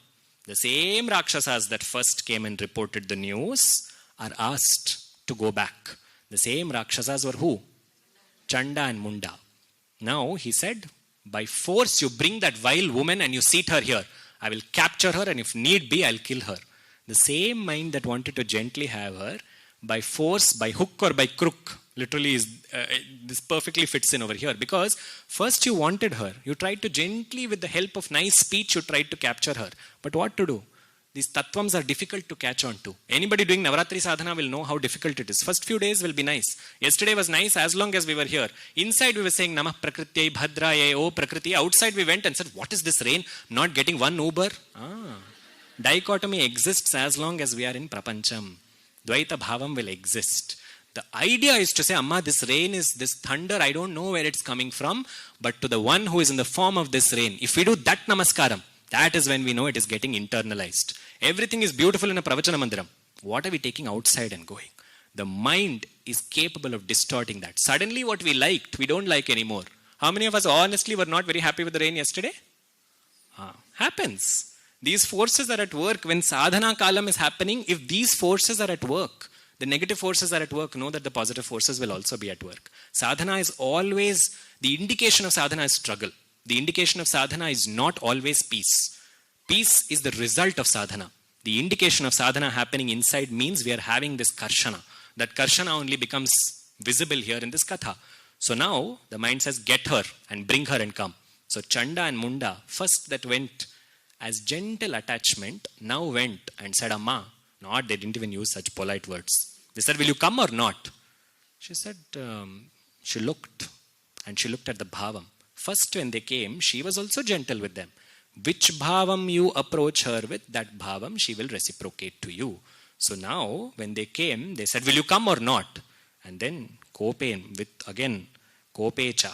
the same Rakshasas that first came and reported the news are asked to go back. The same Rakshasas were who? Chanda and Munda. Now he said, by force you bring that vile woman and you seat her here. I will capture her, and if need be, I'll kill her. The same mind that wanted to gently have her, by force, by hook or by crook, literally this perfectly fits in over here. Because first you wanted her. You tried to gently, with the help of nice speech, you tried to capture her. But what to do? These tattvams are difficult to catch on to. Anybody doing Navaratri sadhana will know how difficult it is. First few days will be nice. Yesterday was nice as long as we were here. Inside we were saying Namah Prakrityai Bhadraye, O Prakriti. Outside we went and said, what is this rain? Not getting one Uber? Dichotomy exists as long as we are in Prapancham. Dvaita Bhavam will exist. The idea is to say, Amma, this rain is this thunder, I don't know where it's coming from, but to the one who is in the form of this rain, if we do that namaskaram, that is when we know it is getting internalized. Everything is beautiful in a pravachana mandiram. What are we taking outside and going? The mind is capable of distorting that. Suddenly what we liked, we don't like anymore. How many of us honestly were not very happy with the rain yesterday? Happens. These forces are at work. When sadhana kalam is happening, if these forces are at work, the negative forces are at work, know that the positive forces will also be at work. Sadhana is always, the indication of sadhana is struggle. The indication of sadhana is not always peace. Peace is the result of sadhana. The indication of sadhana happening inside means we are having this karshana. That karshana only becomes visible here in this katha. So now the mind says, get her and bring her and come. So Chanda and Munda, first that went as gentle attachment, now went and said, Amma. Not, they didn't even use such polite words. They said, will you come or not? She said, she looked. And she looked at the bhavam. First when they came, she was also gentle with them. Which bhavam you approach her with, that bhavam she will reciprocate to you. So now, when they came, they said, will you come or not? And then, kopen, with again, kopecha,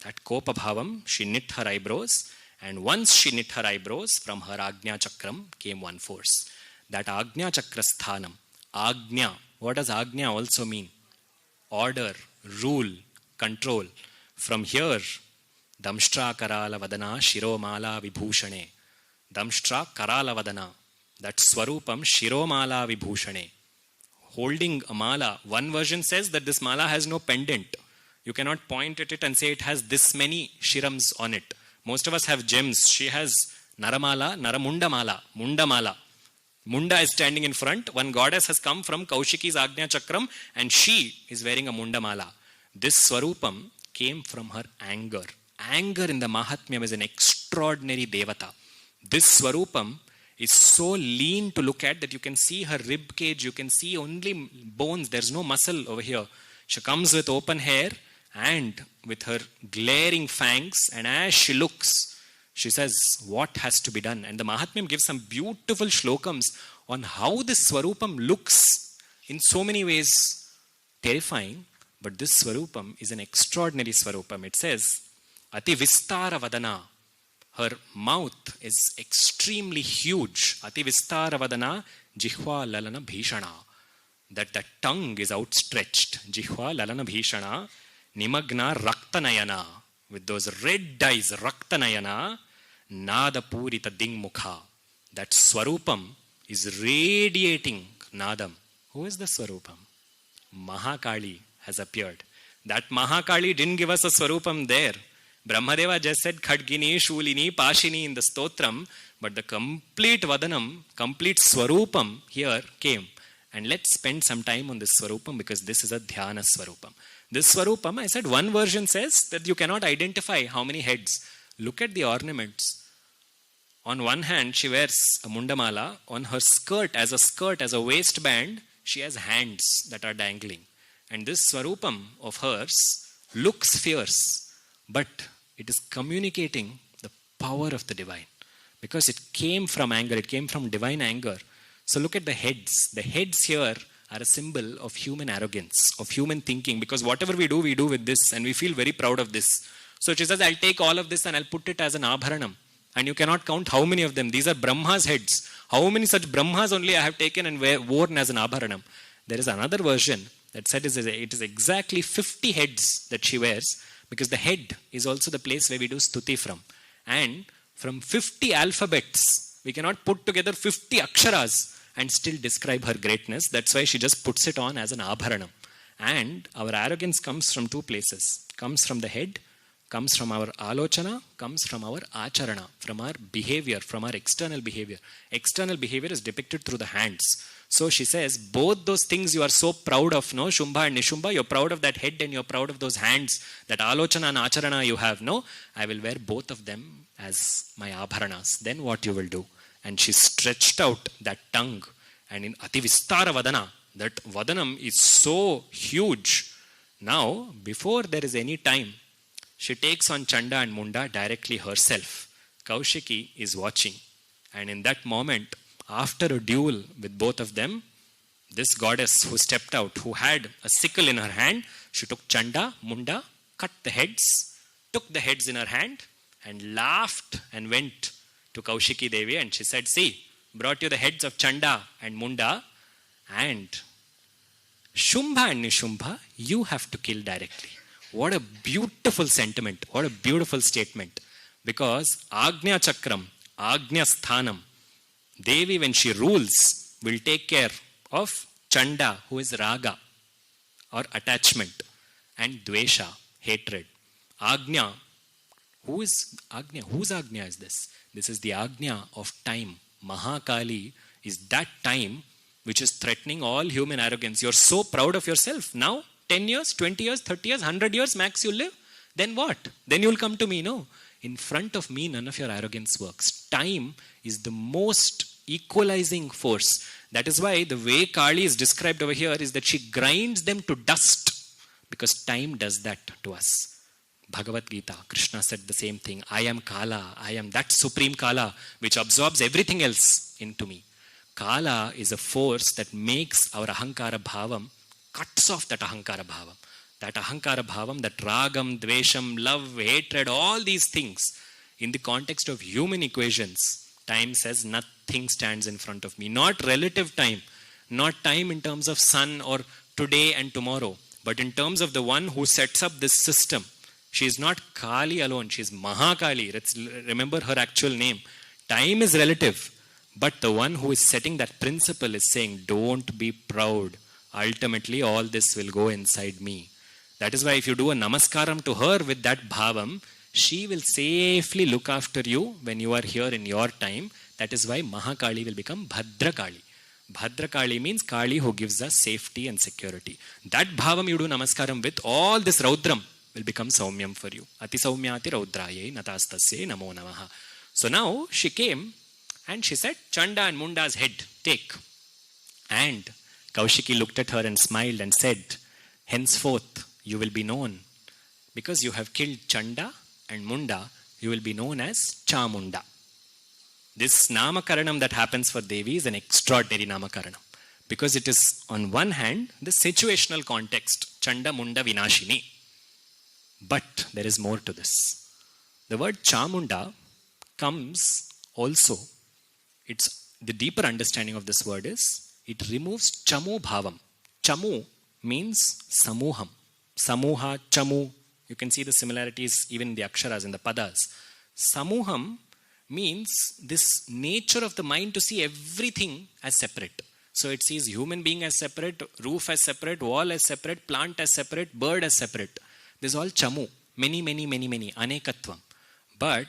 that kopa bhavam, she knit her eyebrows. And once she knit her eyebrows, from her Agnya Chakram came one force. That Agnya Chakra sthanam. Agnya. What does Agnya also mean? Order, rule, control. From here, Damshtra Karala Vadana Shiromala Vibhushane. Damshtra Karala Vadana. That Swarupam Shiromala Vibhushane. Holding a mala. One version says that this mala has no pendant. You cannot point at it and say it has this many shirams on it. Most of us have gems. She has Naramala, Naramundamala, Mundamala. Munda is standing in front. One goddess has come from Kaushiki's Agnya Chakram and she is wearing a Mundamala. This Swarupam came from her anger. Anger in the Mahatmyam is an extraordinary devata. This Swarupam is so lean to look at that you can see her rib cage, you can see only bones, there's no muscle over here. She comes with open hair and with her glaring fangs, and as she looks, she says, what has to be done? And the Mahatmyam gives some beautiful shlokams on how this Swarupam looks in so many ways terrifying, but this Swarupam is an extraordinary Swarupam. It says, Ati Vistara Vadana. Her mouth is extremely huge. Ati Vistara Vadana Jihva Lalana Bhishana. That the tongue is outstretched. Jihva Lalana Bhishana. Nimagna Raktanayana. With those red eyes, Raktanayana. Nada Purita Dingmukha. That Swarupam is radiating Nadam. Who is the Swarupam? Mahakali has appeared. That Mahakali didn't give us a Swarupam there. Brahmadeva just said Khadgini, Shulini, Pashini in the Stotram, but the complete Vadanam, complete Swarupam here came. And let's spend some time on this Swarupam because this is a Dhyana Swarupam. This Swarupam, I said one version says that you cannot identify how many heads. Look at the ornaments. On one hand, she wears a Mundamala. On her skirt, as a waistband, she has hands that are dangling. And this Swarupam of hers looks fierce, but it is communicating the power of the divine. Because it came from anger, it came from divine anger. So look at the heads. The heads here are a symbol of human arrogance, of human thinking. Because whatever we do with this and we feel very proud of this. So she says, I'll take all of this and I'll put it as an abharanam. And you cannot count how many of them. These are Brahma's heads. How many such Brahmas only I have taken and worn as an abharanam. There is another version that said it is exactly 50 heads that she wears. Because the head is also the place where we do stuti from. And from 50 alphabets, we cannot put together 50 aksharas and still describe her greatness. That's why she just puts it on as an abharanam. And our arrogance comes from two places. Comes from the head, comes from our alochana, comes from our acharana, from our behavior, from our external behavior. External behavior is depicted through the hands. So she says, both those things you are so proud of, no? Shumbha and Nishumbha, you're proud of that head and you're proud of those hands. That alochana and acharana you have, no? I will wear both of them as my abharanas. Then what you will do? And she stretched out that tongue. And in Ati Vistara Vadana, that Vadanam is so huge. Now, before there is any time, she takes on Chanda and Munda directly herself. Kaushiki is watching. And in that moment, after a duel with both of them, this goddess who stepped out, who had a sickle in her hand, she took Chanda, Munda, cut the heads, took the heads in her hand and laughed and went to Kaushiki Devi and she said, see, brought you the heads of Chanda and Munda and Shumbha and Nishumbha, you have to kill directly. What a beautiful sentiment, what a beautiful statement. Because Agnya Chakram, Agnya Sthanam, Devi, when she rules, will take care of Chanda, who is Raga, or attachment, and Dvesha, hatred. Agnya, who is Agnya? Whose Agnya is this? This is the Agnya of time. Mahakali is that time which is threatening all human arrogance. You're so proud of yourself. Now, 10 years, 20 years, 30 years, 100 years max you live. Then what? Then you'll come to me. No. In front of me, none of your arrogance works. Time is the most equalizing force. That is why the way Kali is described over here is that she grinds them to dust. Because time does that to us. Bhagavad Gita, Krishna said the same thing. I am Kala. I am that supreme Kala which absorbs everything else into me. Kala is a force that makes our Ahankara Bhavam, cuts off that Ahankara Bhavam. That Ahankara Bhavam, that Ragam, Dvesham, love, hatred, all these things. In the context of human equations, time says nothing stands in front of me. Not relative time. Not time in terms of sun or today and tomorrow. But in terms of the one who sets up this system. She is not Kali alone. She is Mahakali. Let's remember her actual name. Time is relative. But the one who is setting that principle is saying, don't be proud. Ultimately, all this will go inside me. That is why if you do a namaskaram to her with that bhavam, she will safely look after you when you are here in your time. That is why Mahakali will become Bhadrakali. Bhadrakali means Kali who gives us safety and security. That bhavam you do namaskaram with, all this Raudram will become Saumyam for you. Ati Saumyati Raudraye Natastasye Namo Namaha. So now she came and she said, Chanda and Munda's head, take. And Kaushiki looked at her and smiled and said, henceforth you will be known. Because you have killed Chanda and Munda, you will be known as Chamunda. This Namakaranam that happens for Devi is an extraordinary Namakaranam. Because it is on one hand, the situational context, Chanda Munda Vinashini. But there is more to this. The word Chamunda comes also, it's the deeper understanding of this word is, it removes Chamu Bhavam. Chamu means Samuham. Samuha, Chamu. You can see the similarities even in the Aksharas, in the Padas. Samuham means this nature of the mind to see everything as separate. So it sees human being as separate, roof as separate, wall as separate, plant as separate, bird as separate. This is all Chamu. Many, Anekatvam. But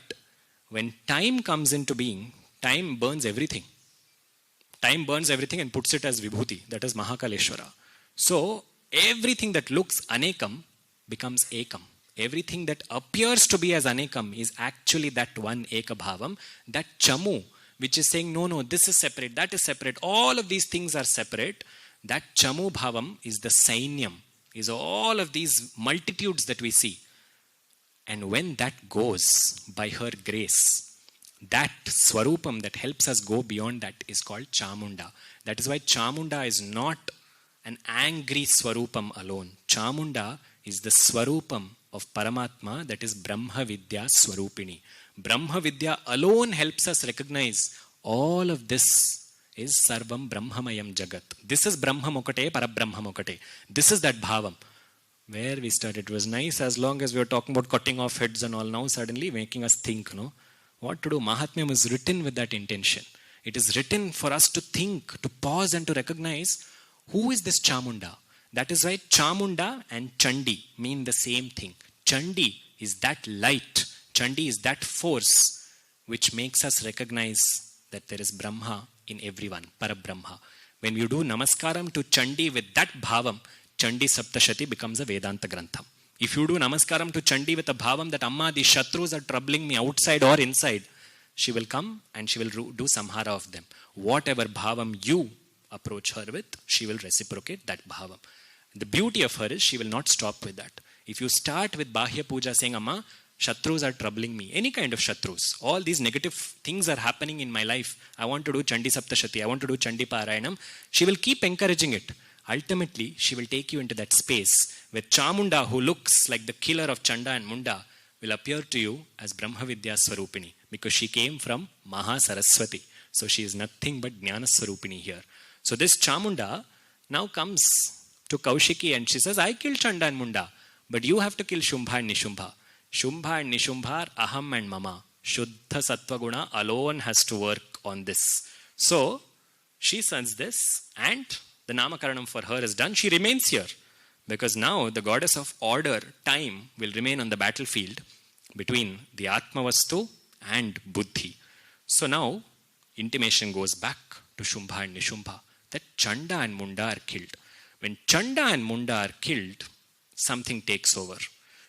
when time comes into being, time burns everything. Time burns everything and puts it as Vibhuti. That is Mahakaleshwara. So everything that looks Anekam becomes Ekam. Everything that appears to be as Anekam is actually that one Eka Bhavam. That Chamu, which is saying, no, this is separate, that is separate. All of these things are separate. That Chamu Bhavam is the Sainyam. Is all of these multitudes that we see. And when that goes by her grace, that Swarupam that helps us go beyond that is called Chamunda. That is why Chamunda is not an angry Swarupam alone. Chamunda is the Swarupam of Paramatma, that is Brahma Vidya Swarupini. Brahma Vidya alone helps us recognize all of this is Sarvam Brahmamayam Jagat. This is Brahma Mokate, Parabrahma Mokate. This is that Bhavam. Where we started, it was nice as long as we were talking about cutting off heads and all. Now suddenly making us think, what to do. Mahatmyam is written with that intention. It is written for us to think, to pause and to recognize who is this Chamunda. That is why Chamunda and Chandi mean the same thing. Chandi is that light. Chandi is that force which makes us recognize that there is Brahma in everyone, Parabrahma. When you do Namaskaram to Chandi with that Bhavam, Chandi Saptashati becomes a Vedanta Grantham. If you do Namaskaram to Chandi with a Bhavam that Amma, the Shatrus are troubling me outside or inside, she will come and she will do Samhara of them. Whatever Bhavam you approach her with, she will reciprocate that Bhavam. The beauty of her is she will not stop with that. If you start with Bahya Puja saying, Amma, Shatrus are troubling me. Any kind of Shatrus. All these negative things are happening in my life. I want to do Chandi Saptashati. I want to do Chandi Parayanam. She will keep encouraging it. Ultimately, she will take you into that space where Chamunda, who looks like the killer of Chanda and Munda, will appear to you as Brahma Vidya Swarupini. Because she came from Mahasaraswati. So she is nothing but Jnana Swarupini here. So this Chamunda now comes to Kaushiki and she says, I killed Chanda and Munda. But you have to kill Shumbha and Nishumbha. Shumbha and Nishumbha are Aham and Mama. Shuddha Sattva Guna alone has to work on this. So, she sends this and the Namakaranam for her is done. She remains here. Because now the goddess of order, time, will remain on the battlefield between the Atmavastu and Buddhi. So now, intimation goes back to Shumbha and Nishumbha that Chanda and Munda are killed. When Chanda and Munda are killed, something takes over.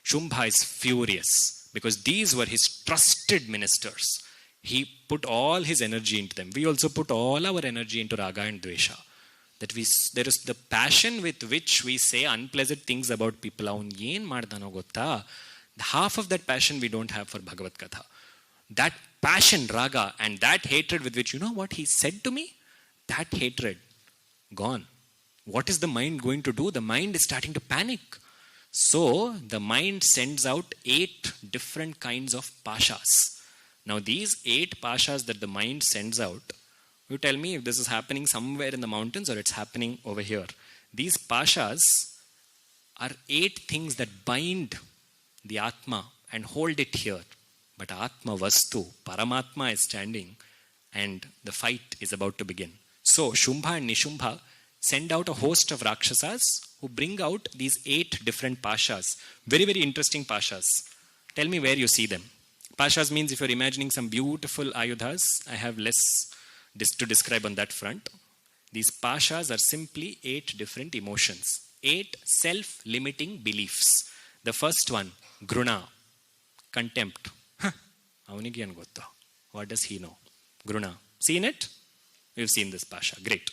Shumbha is furious because these were his trusted ministers. He put all his energy into them. We also put all our energy into Raga and Dvesha. That there is the passion with which we say unpleasant things about people. Half of that passion we don't have for Bhagavad Katha. That passion, raga, and that hatred with which, you know what he said to me? That hatred, gone. What is the mind going to do? The mind is starting to panic. So, the mind sends out 8 different kinds of pashas. Now, these 8 pashas that the mind sends out, you tell me if this is happening somewhere in the mountains or it's happening over here. These pashas are 8 things that bind the Atma and hold it here. But Atma Vastu, Paramatma is standing and the fight is about to begin. So Shumbha and Nishumbha send out a host of Rakshasas who bring out these 8 different pashas. Very, very interesting pashas. Tell me where you see them. Pashas means if you're imagining some beautiful ayudhas, I have less to describe on that front. These pashas are simply 8 different emotions. 8 self-limiting beliefs. The first one, Gruna, contempt. What does he know? Gruna. Seen it? We've seen this pasha. Great.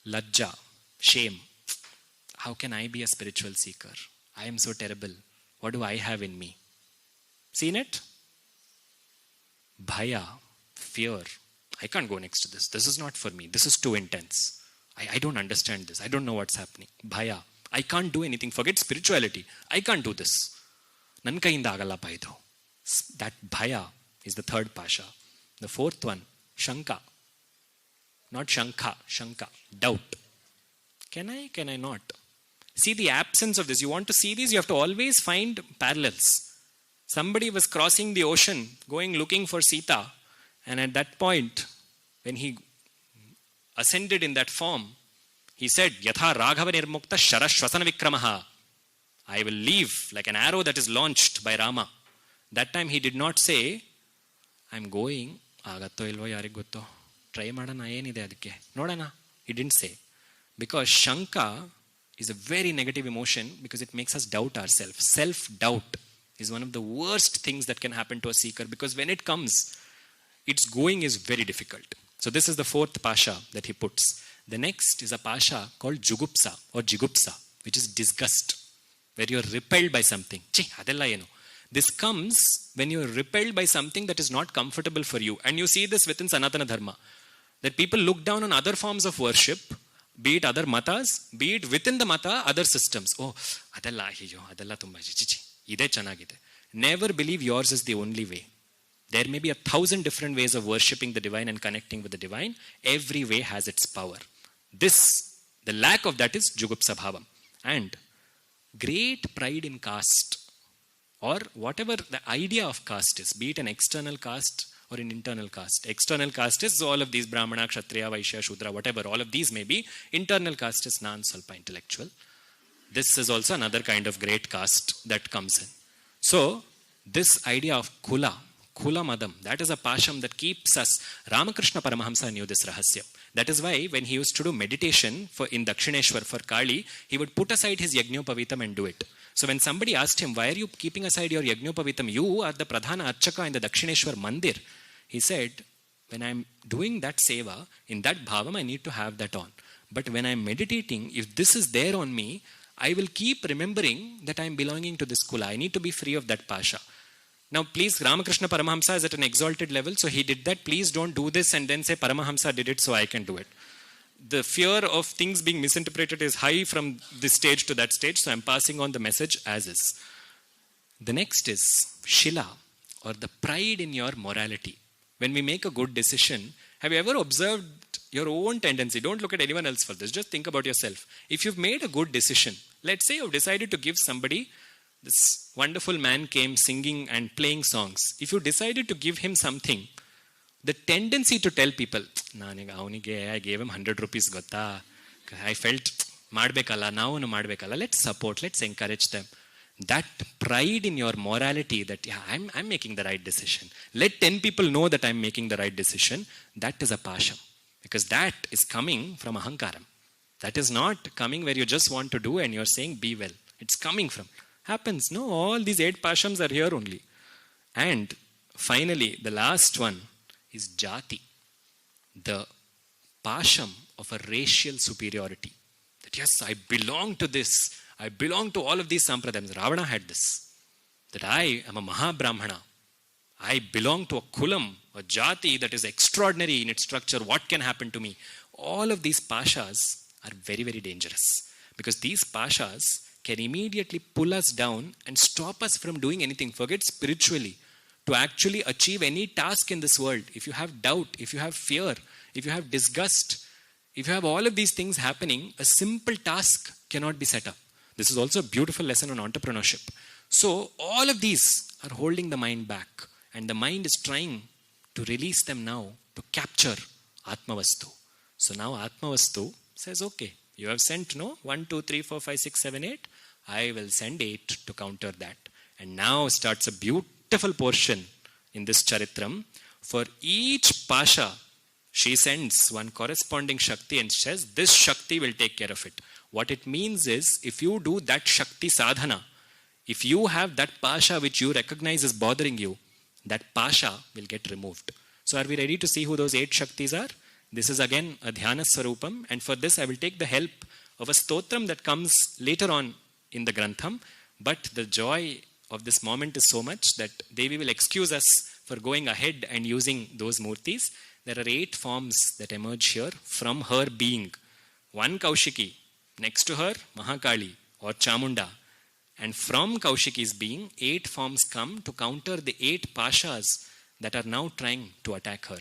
Lajja, shame. How can I be a spiritual seeker? I am so terrible. What do I have in me? Seen it? Bhaya, fear. I can't go next to this. This is not for me. This is too intense. I don't understand this. I don't know what's happening. Bhaya. I can't do anything. Forget spirituality. I can't do this. Nan kayinda agalla paidu. That bhaya is the third pasha. The fourth one, shanka. Not shankha, shanka. Doubt. Can I not? See the absence of this. You want to see these, you have to always find parallels. Somebody was crossing the ocean, looking for Sita. And at that point, when he ascended in that form, he said, Yatha Raghava Nirmukta Sharashvasana Vikramaha. I will leave like an arrow that is launched by Rama. That time he did not say, I'm going, agatto ilvo yarig gotto, try madana yenide adike, nodana. He didn't say. Because Shanka is a very negative emotion because it makes us doubt ourselves. Self-doubt is one of the worst things that can happen to a seeker because when it comes, its going is very difficult. So this is the fourth pasha that he puts. The next is a pasha called Jugupsa or Jigupsa, which is disgust, where you're repelled by something. This comes when you're repelled by something that is not comfortable for you. And you see this within Sanatana Dharma. That people look down on other forms of worship, be it other matas, be it within the mata, other systems. Oh, adella ahiyo, adella tumba chichi. Ide chanagide. Never believe yours is the only way. There may be 1,000 different ways of worshipping the divine and connecting with the divine. Every way has its power. The lack of that is Jugupsa Bhavam. And great pride in caste. Or whatever the idea of caste is, be it an external caste or an internal caste. External caste is all of these Brahmana, Kshatriya, Vaishya, Shudra, whatever, all of these may be. Internal caste is non-salpa intellectual. This is also another kind of great caste that comes in. So, this idea of Kula Madam, that is a pasham that keeps us. Ramakrishna Paramahamsa knew this rahasya. That is why when he used to do meditation in Dakshineshwar for Kali, he would put aside his Yajñopavitam and do it. So when somebody asked him, why are you keeping aside your Yajñopavitam? You are the Pradhana Archaka in the Dakshineshwar Mandir. He said, when I'm doing that seva, in that bhavam, I need to have that on. But when I'm meditating, if this is there on me, I will keep remembering that I'm belonging to this kula. I need to be free of that pasha. Now, please, Ramakrishna Paramahamsa is at an exalted level, so he did that. Please don't do this and then say Paramahamsa did it, so I can do it. The fear of things being misinterpreted is high from this stage to that stage, so I'm passing on the message as is. The next is Shila, or the pride in your morality. When we make a good decision, have you ever observed your own tendency? Don't look at anyone else for this, just think about yourself. If you've made a good decision, let's say you've decided to give somebody, this wonderful man came singing and playing songs. If you decided to give him something, the tendency to tell people, I gave him 100 rupees, gotta. I felt, let's support, let's encourage them. That pride in your morality that, I'm making the right decision. Let 10 people know that I'm making the right decision. That is a pasham. Because that is coming from ahankaram. That is not coming where you just want to do and you're saying, be well. It's coming from. Happens. No, all these 8 pashams are here only. And finally, the last one is jati. The pasham of a racial superiority. That yes, I belong to this. I belong to all of these sampradayams. Ravana had this. that I am a Mahabrahmana. I belong to a kulam, a jati that is extraordinary in its structure. What can happen to me? All of these pashas are very, very dangerous, because these pashas can immediately pull us down and stop us from doing anything. Forget spiritually. To actually achieve any task in this world, if you have doubt, if you have fear, if you have disgust, if you have all of these things happening, a simple task cannot be set up. This is also a beautiful lesson on entrepreneurship. So all of these are holding the mind back, and the mind is trying to release them now to capture Atmavastu. So now Atmavastu says, okay, you have sent 1, 2, 3, 4, 5, 6, 7, 8. I will send 8 to counter that. And now starts a beautiful portion in this Charitram. For each Pasha, she sends one corresponding Shakti and says, this Shakti will take care of it. What it means is, if you do that Shakti sadhana, if you have that Pasha which you recognize is bothering you, that Pasha will get removed. So are we ready to see who those 8 Shaktis are? This is again a Dhyana Swarupam, and for this I will take the help of a stotram that comes later on in the Grantham. But the joy of this moment is so much that Devi will excuse us for going ahead and using those murtis. There are 8 forms that emerge here from her being. One Kaushiki, next to her Mahakali or Chamunda. And from Kaushiki's being, 8 forms come to counter the 8 Pashas that are now trying to attack her.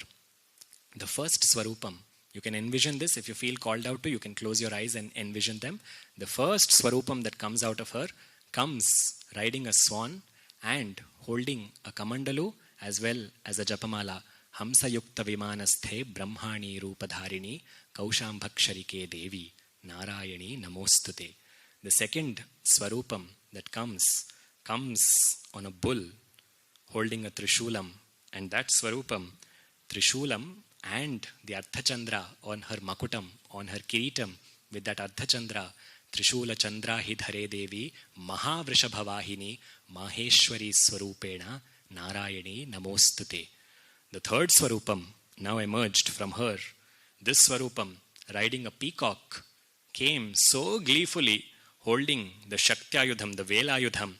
The first Swarupam, you can envision this. If you feel called out to, you can close your eyes and envision them. The first Swarupam that comes out of her comes riding a swan and holding a kamandalu as well as a japamala. Hamsa yukta vimanasthe brahmani rupadharini kaushambhaksharike devi narayani namostute. The second Swarupam that comes on a bull holding a Trishulam, and that Swarupam, Trishulam and the Ardhachandra on her Makutam, on her Kiritam, with that Ardhachandra, Trishula Chandra Hidhare Devi Mahavrishabhavahini Maheshwari Swarupena Narayani Namostute. The third Swarupam now emerged from her. This Swarupam, riding a peacock, came so gleefully holding the Shaktyayudham, the Velayudham,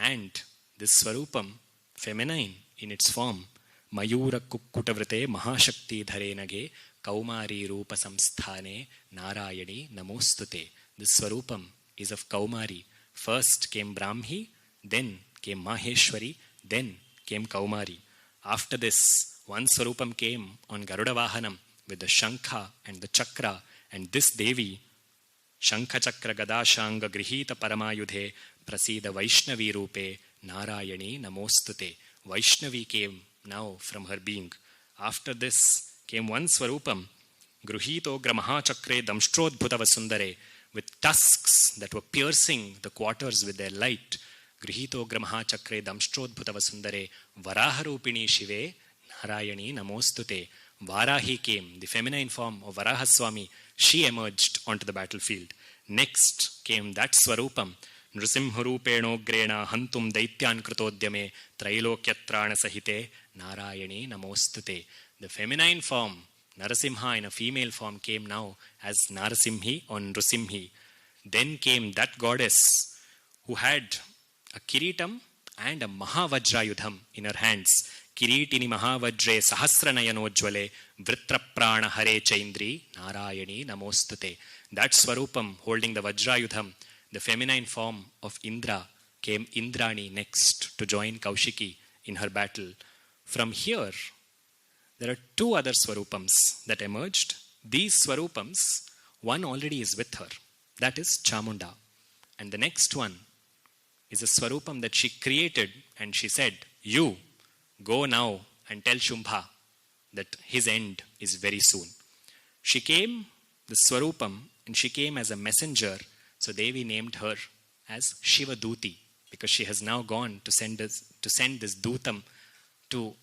and this Swarupam, feminine in its form, Mayura Kukkutavrite Mahashakti Dharenage Kaumari Rupa Samsthane Narayani Namostute. This Swarupam is of Kaumari. First came Brahmi, then came Maheshwari, then came Kaumari. After this, one Swarupam came on Garuda Vahanam with the Shankha and the Chakra, and this Devi, Shankha Chakra Gadashanga Grihita Paramayudhe Prasida Vaishnavi Rupe Narayani Namostute. Vaishnavi came now from her being. After this came one Swarupam, Gruhito Gramaha Chakre Damshtrodbhutava Sundare, with tusks that were piercing the quarters with their light. Grihito Gramaha Chakre Damshtrodbhutava Sundare, Varaharupini Shive Narayani Namostute. Varahi came, the feminine form of Varahaswami. She emerged onto the battlefield. Next came that Swarupam, Nrusimharupeno Grena Hantum Daityan Krutodhyame Trailokyatrana Sahite Narayani Namostute. The feminine form, Narasimha in a female form, came now as Narasimhi or Nrusimhi. Then came that goddess who had a Kiritam and a Mahavajrayudham in her hands. Kiritini Mahavajre Sahasranayanojvale Vritraprana Hare Chaindri Narayani Namostute. That Swarupam holding the Vajrayudham, the feminine form of Indra, came Indrani next to join Kaushiki in her battle. From here, there are 2 other Swarupams that emerged. These Swarupams, one already is with her. That is Chamunda. And the next one is a Swarupam that she created, and she said, you go now and tell Shumbha that his end is very soon. She came, the Swarupam, and she came as a messenger. So Devi named her as Shiva Duti, because she has now gone to send this Dutam to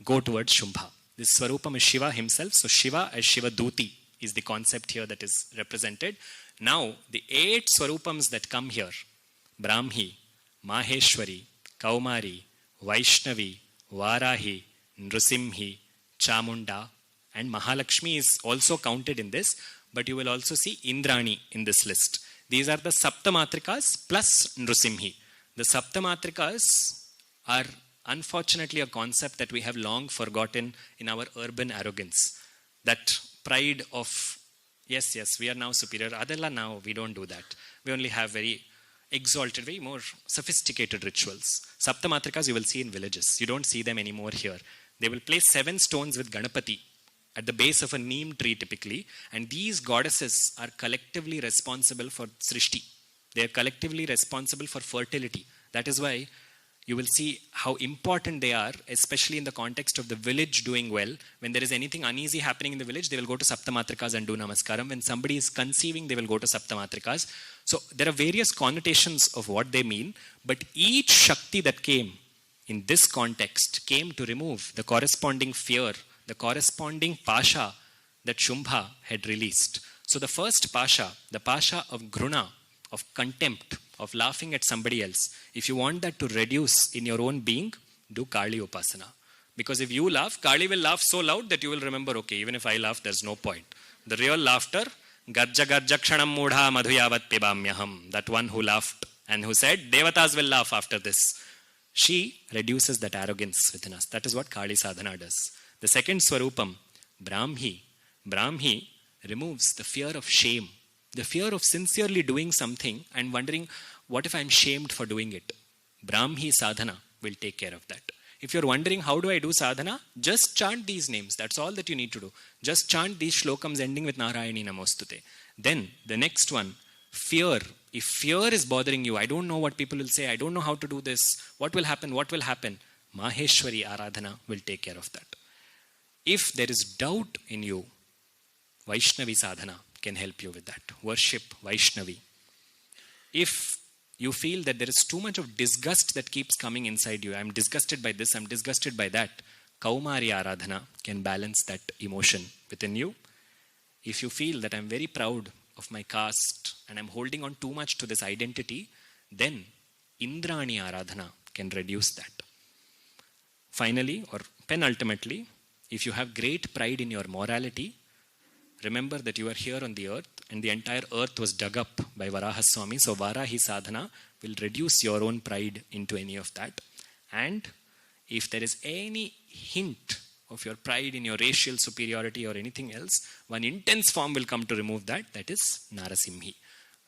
go towards Shumbha. This Swarupam is Shiva himself. So Shiva as Shiva Duti is the concept here that is represented. Now the 8 Swarupams that come here, Brahmi, Maheshwari, Kaumari, Vaishnavi, Varahi, Nrusimhi, Chamunda, and Mahalakshmi is also counted in this, but you will also see Indrani in this list. These are the Saptamatrikas plus Nrusimhi. The The Saptamatrikas are unfortunately a concept that we have long forgotten in our urban arrogance. That pride of, yes, we are now superior. Adella now, we don't do that. We only have very exalted, very more sophisticated rituals. Saptamatrikas you will see in villages. You don't see them anymore here. They will place 7 stones with Ganapati at the base of a neem tree typically. And these goddesses are collectively responsible for Srishti. They are collectively responsible for fertility. That is why you will see how important they are, especially in the context of the village doing well. When there is anything uneasy happening in the village, they will go to Saptamatrikas and do Namaskaram. When somebody is conceiving, they will go to Saptamatrikas. So there are various connotations of what they mean, but each Shakti that came in this context came to remove the corresponding fear, the corresponding Pasha that Shumbha had released. So the first Pasha, the Pasha of Gruna, of contempt, of laughing at somebody else. If you want that to reduce in your own being, do Kali Upasana. Because if you laugh, Kali will laugh so loud that you will remember, okay, even if I laugh, there's no point. The real laughter, Garja Garja Kshanam Mudha Madhuyavat Pibamyaham, that one who laughed and who said, Devatas will laugh after this. She reduces that arrogance within us. That is what Kali Sadhana does. The second Swarupam, Brahmi. Brahmi removes the fear of shame. The fear of sincerely doing something and wondering, what if I'm shamed for doing it? Brahmi sadhana will take care of that. If you're wondering, how do I do sadhana? Just chant these names. That's all that you need to do. Just chant these shlokams ending with Narayani Namostute. Then the next one, fear. If fear is bothering you, I don't know what people will say, I don't know how to do this, what will happen? Maheshwari Aradhana will take care of that. If there is doubt in you, Vaishnavi sadhana can help you with that. Worship Vaishnavi. If you feel that there is too much of disgust that keeps coming inside you, I'm disgusted by this, I'm disgusted by that, Kaumari Aradhana can balance that emotion within you. If you feel that I'm very proud of my caste and I'm holding on too much to this identity, then Indrani Aradhana can reduce that. Finally, or penultimately, if you have great pride in your morality, remember that you are here on the earth and the entire earth was dug up by Varahaswami. So Varahi sadhana will reduce your own pride into any of that. And if there is any hint of your pride in your racial superiority or anything else, one intense form will come to remove that. That is Narasimhi.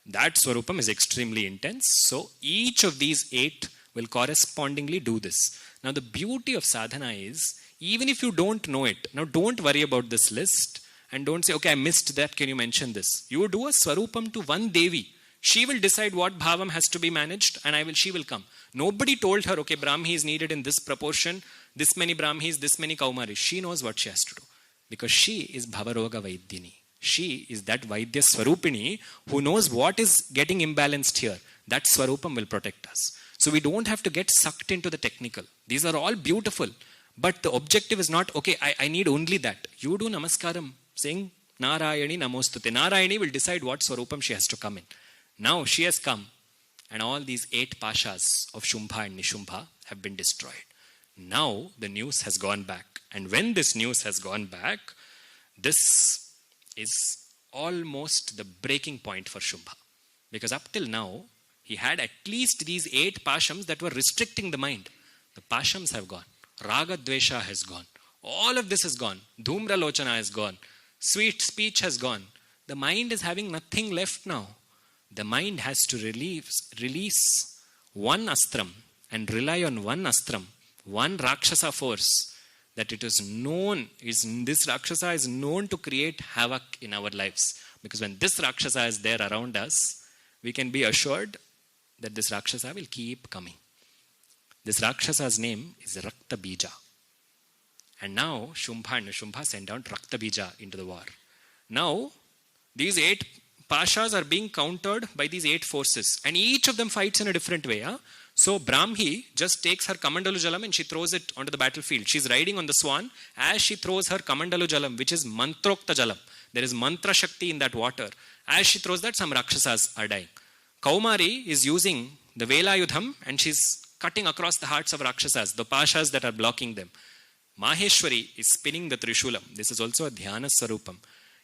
That Swarupam is extremely intense. So each of these 8 will correspondingly do this. Now the beauty of sadhana is, even if you don't know it, now don't worry about this list. And don't say, okay, I missed that, can you mention this? You do a Swarupam to one Devi. She will decide what bhavam has to be managed and she will come. Nobody told her, okay, Brahmi is needed in this proportion, this many Brahmis, this many Kaumaris. She knows what she has to do. Because she is Bhavaroga Vaidyini. She is that Vaidya Swarupini who knows what is getting imbalanced here. That Swarupam will protect us. So we don't have to get sucked into the technical. These are all beautiful. But the objective is not, okay, I need only that. You do Namaskaram. Saying Narayani Namostute. Narayani will decide what Swarupam she has to come in. Now she has come and all these 8 Pashas of Shumbha and Nishumbha have been destroyed. Now the news has gone back. And when this news has gone back, this is almost the breaking point for Shumbha. Because up till now, he had at least these 8 Pashams that were restricting the mind. The Pashams have gone. Raga Dvesha has gone. All of this is gone. Dhumra Lochana is gone. Sweet speech has gone. The mind is having nothing left now. The mind has to release one astram and rely on one astram, one Rakshasa force that it is known, this Rakshasa is known to create havoc in our lives. Because when this Rakshasa is there around us, we can be assured that this Rakshasa will keep coming. This Rakshasa's name is Rakta Bija. And now Shumbha and Nishubha send down Rakta Bija into the war. Now these 8 Pashas are being countered by these 8 forces. And each of them fights in a different way. So Brahmi just takes her Kamandalu Jalam and she throws it onto the battlefield. She's riding on the swan as she throws her Kamandalu Jalam, which is Mantrokta Jalam. There is Mantra Shakti in that water. As she throws that, some Rakshasas are dying. Kaumari is using the Velayudham and she's cutting across the hearts of Rakshasas, the Pashas that are blocking them. Maheshwari is spinning the Trishulam. This is also a Dhyana Sarupam.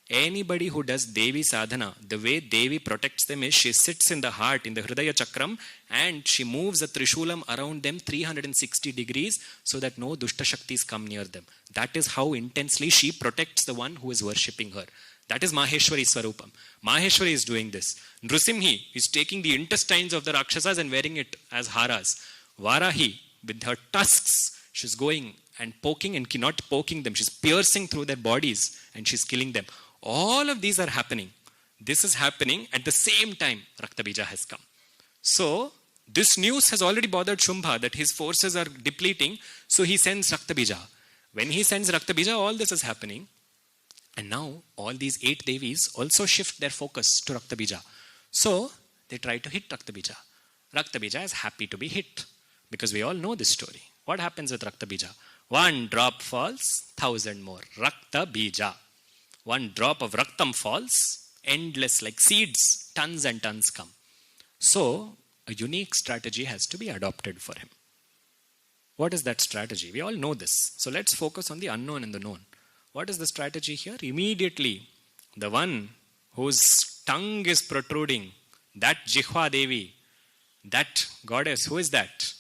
Anybody who does Devi sadhana, the way Devi protects them is she sits in the heart, in the Hridaya Chakram, and she moves a Trishulam around them 360 degrees so that no Dushta Shaktis come near them. That is how intensely she protects the one who is worshipping her. That is Maheshwari Swarupam. Maheshwari is doing this. Nrusimhi is taking the intestines of the Rakshasas and wearing it as haras. Varahi, with her tusks, she's going and poking and not poking them. She's piercing through their bodies and she's killing them. All of these are happening. This is happening at the same time Raktabija has come. So, this news has already bothered Shumbha that his forces are depleting. So, he sends Raktabija. When he sends Raktabija, all this is happening. And now, all these 8 Devis also shift their focus to Raktabija. So, they try to hit Raktabija. Raktabija is happy to be hit. Because we all know this story. What happens with Raktabija? 1 drop falls, 1,000 more. Raktabija. 1 drop of Raktam falls, endless like seeds, tons and tons come. So, a unique strategy has to be adopted for him. What is that strategy? We all know this. So, let's focus on the unknown and the known. What is the strategy here? Immediately, the one whose tongue is protruding, that Jihva Devi, that goddess, who is that?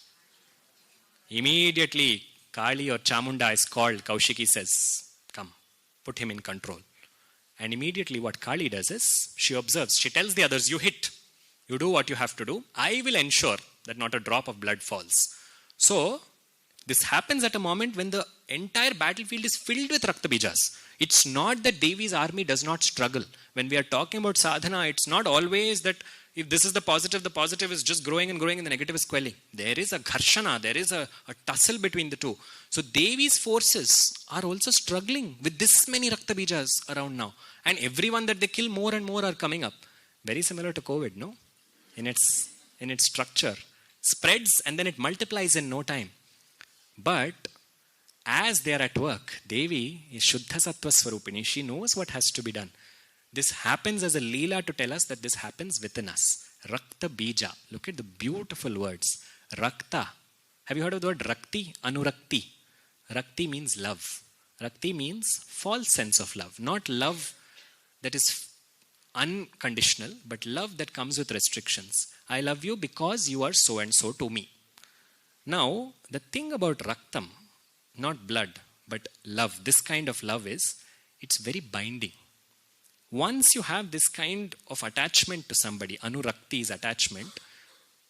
Immediately, Kali or Chamunda is called, Kaushiki says, come, put him in control. And immediately what Kali does is, she observes, she tells the others, you hit, you do what you have to do. I will ensure that not a drop of blood falls. So, this happens at a moment when the entire battlefield is filled with Raktabijas. It's not that Devi's army does not struggle. When we are talking about sadhana, it's not always that if this is the positive is just growing and growing and the negative is quelling. There is a gharshana, there is a tussle between the two. So Devi's forces are also struggling with this many Raktabijas around now. And everyone that they kill more and more are coming up. Very similar to COVID, no? In its structure. Spreads and then it multiplies in no time. But as they are at work, Devi is Shuddha Sattva Swarupini. She knows what has to be done. This happens as a leela to tell us that this happens within us. Rakta Bija. Look at the beautiful words. Rakta. Have you heard of the word Rakti? Anurakti. Rakti means love. Rakti means false sense of love. Not love that is unconditional, but love that comes with restrictions. I love you because you are so and so to me. Now, the thing about Raktam, not blood, but love, this kind of love is, it's very binding. Once you have this kind of attachment to somebody, Anurakti is attachment,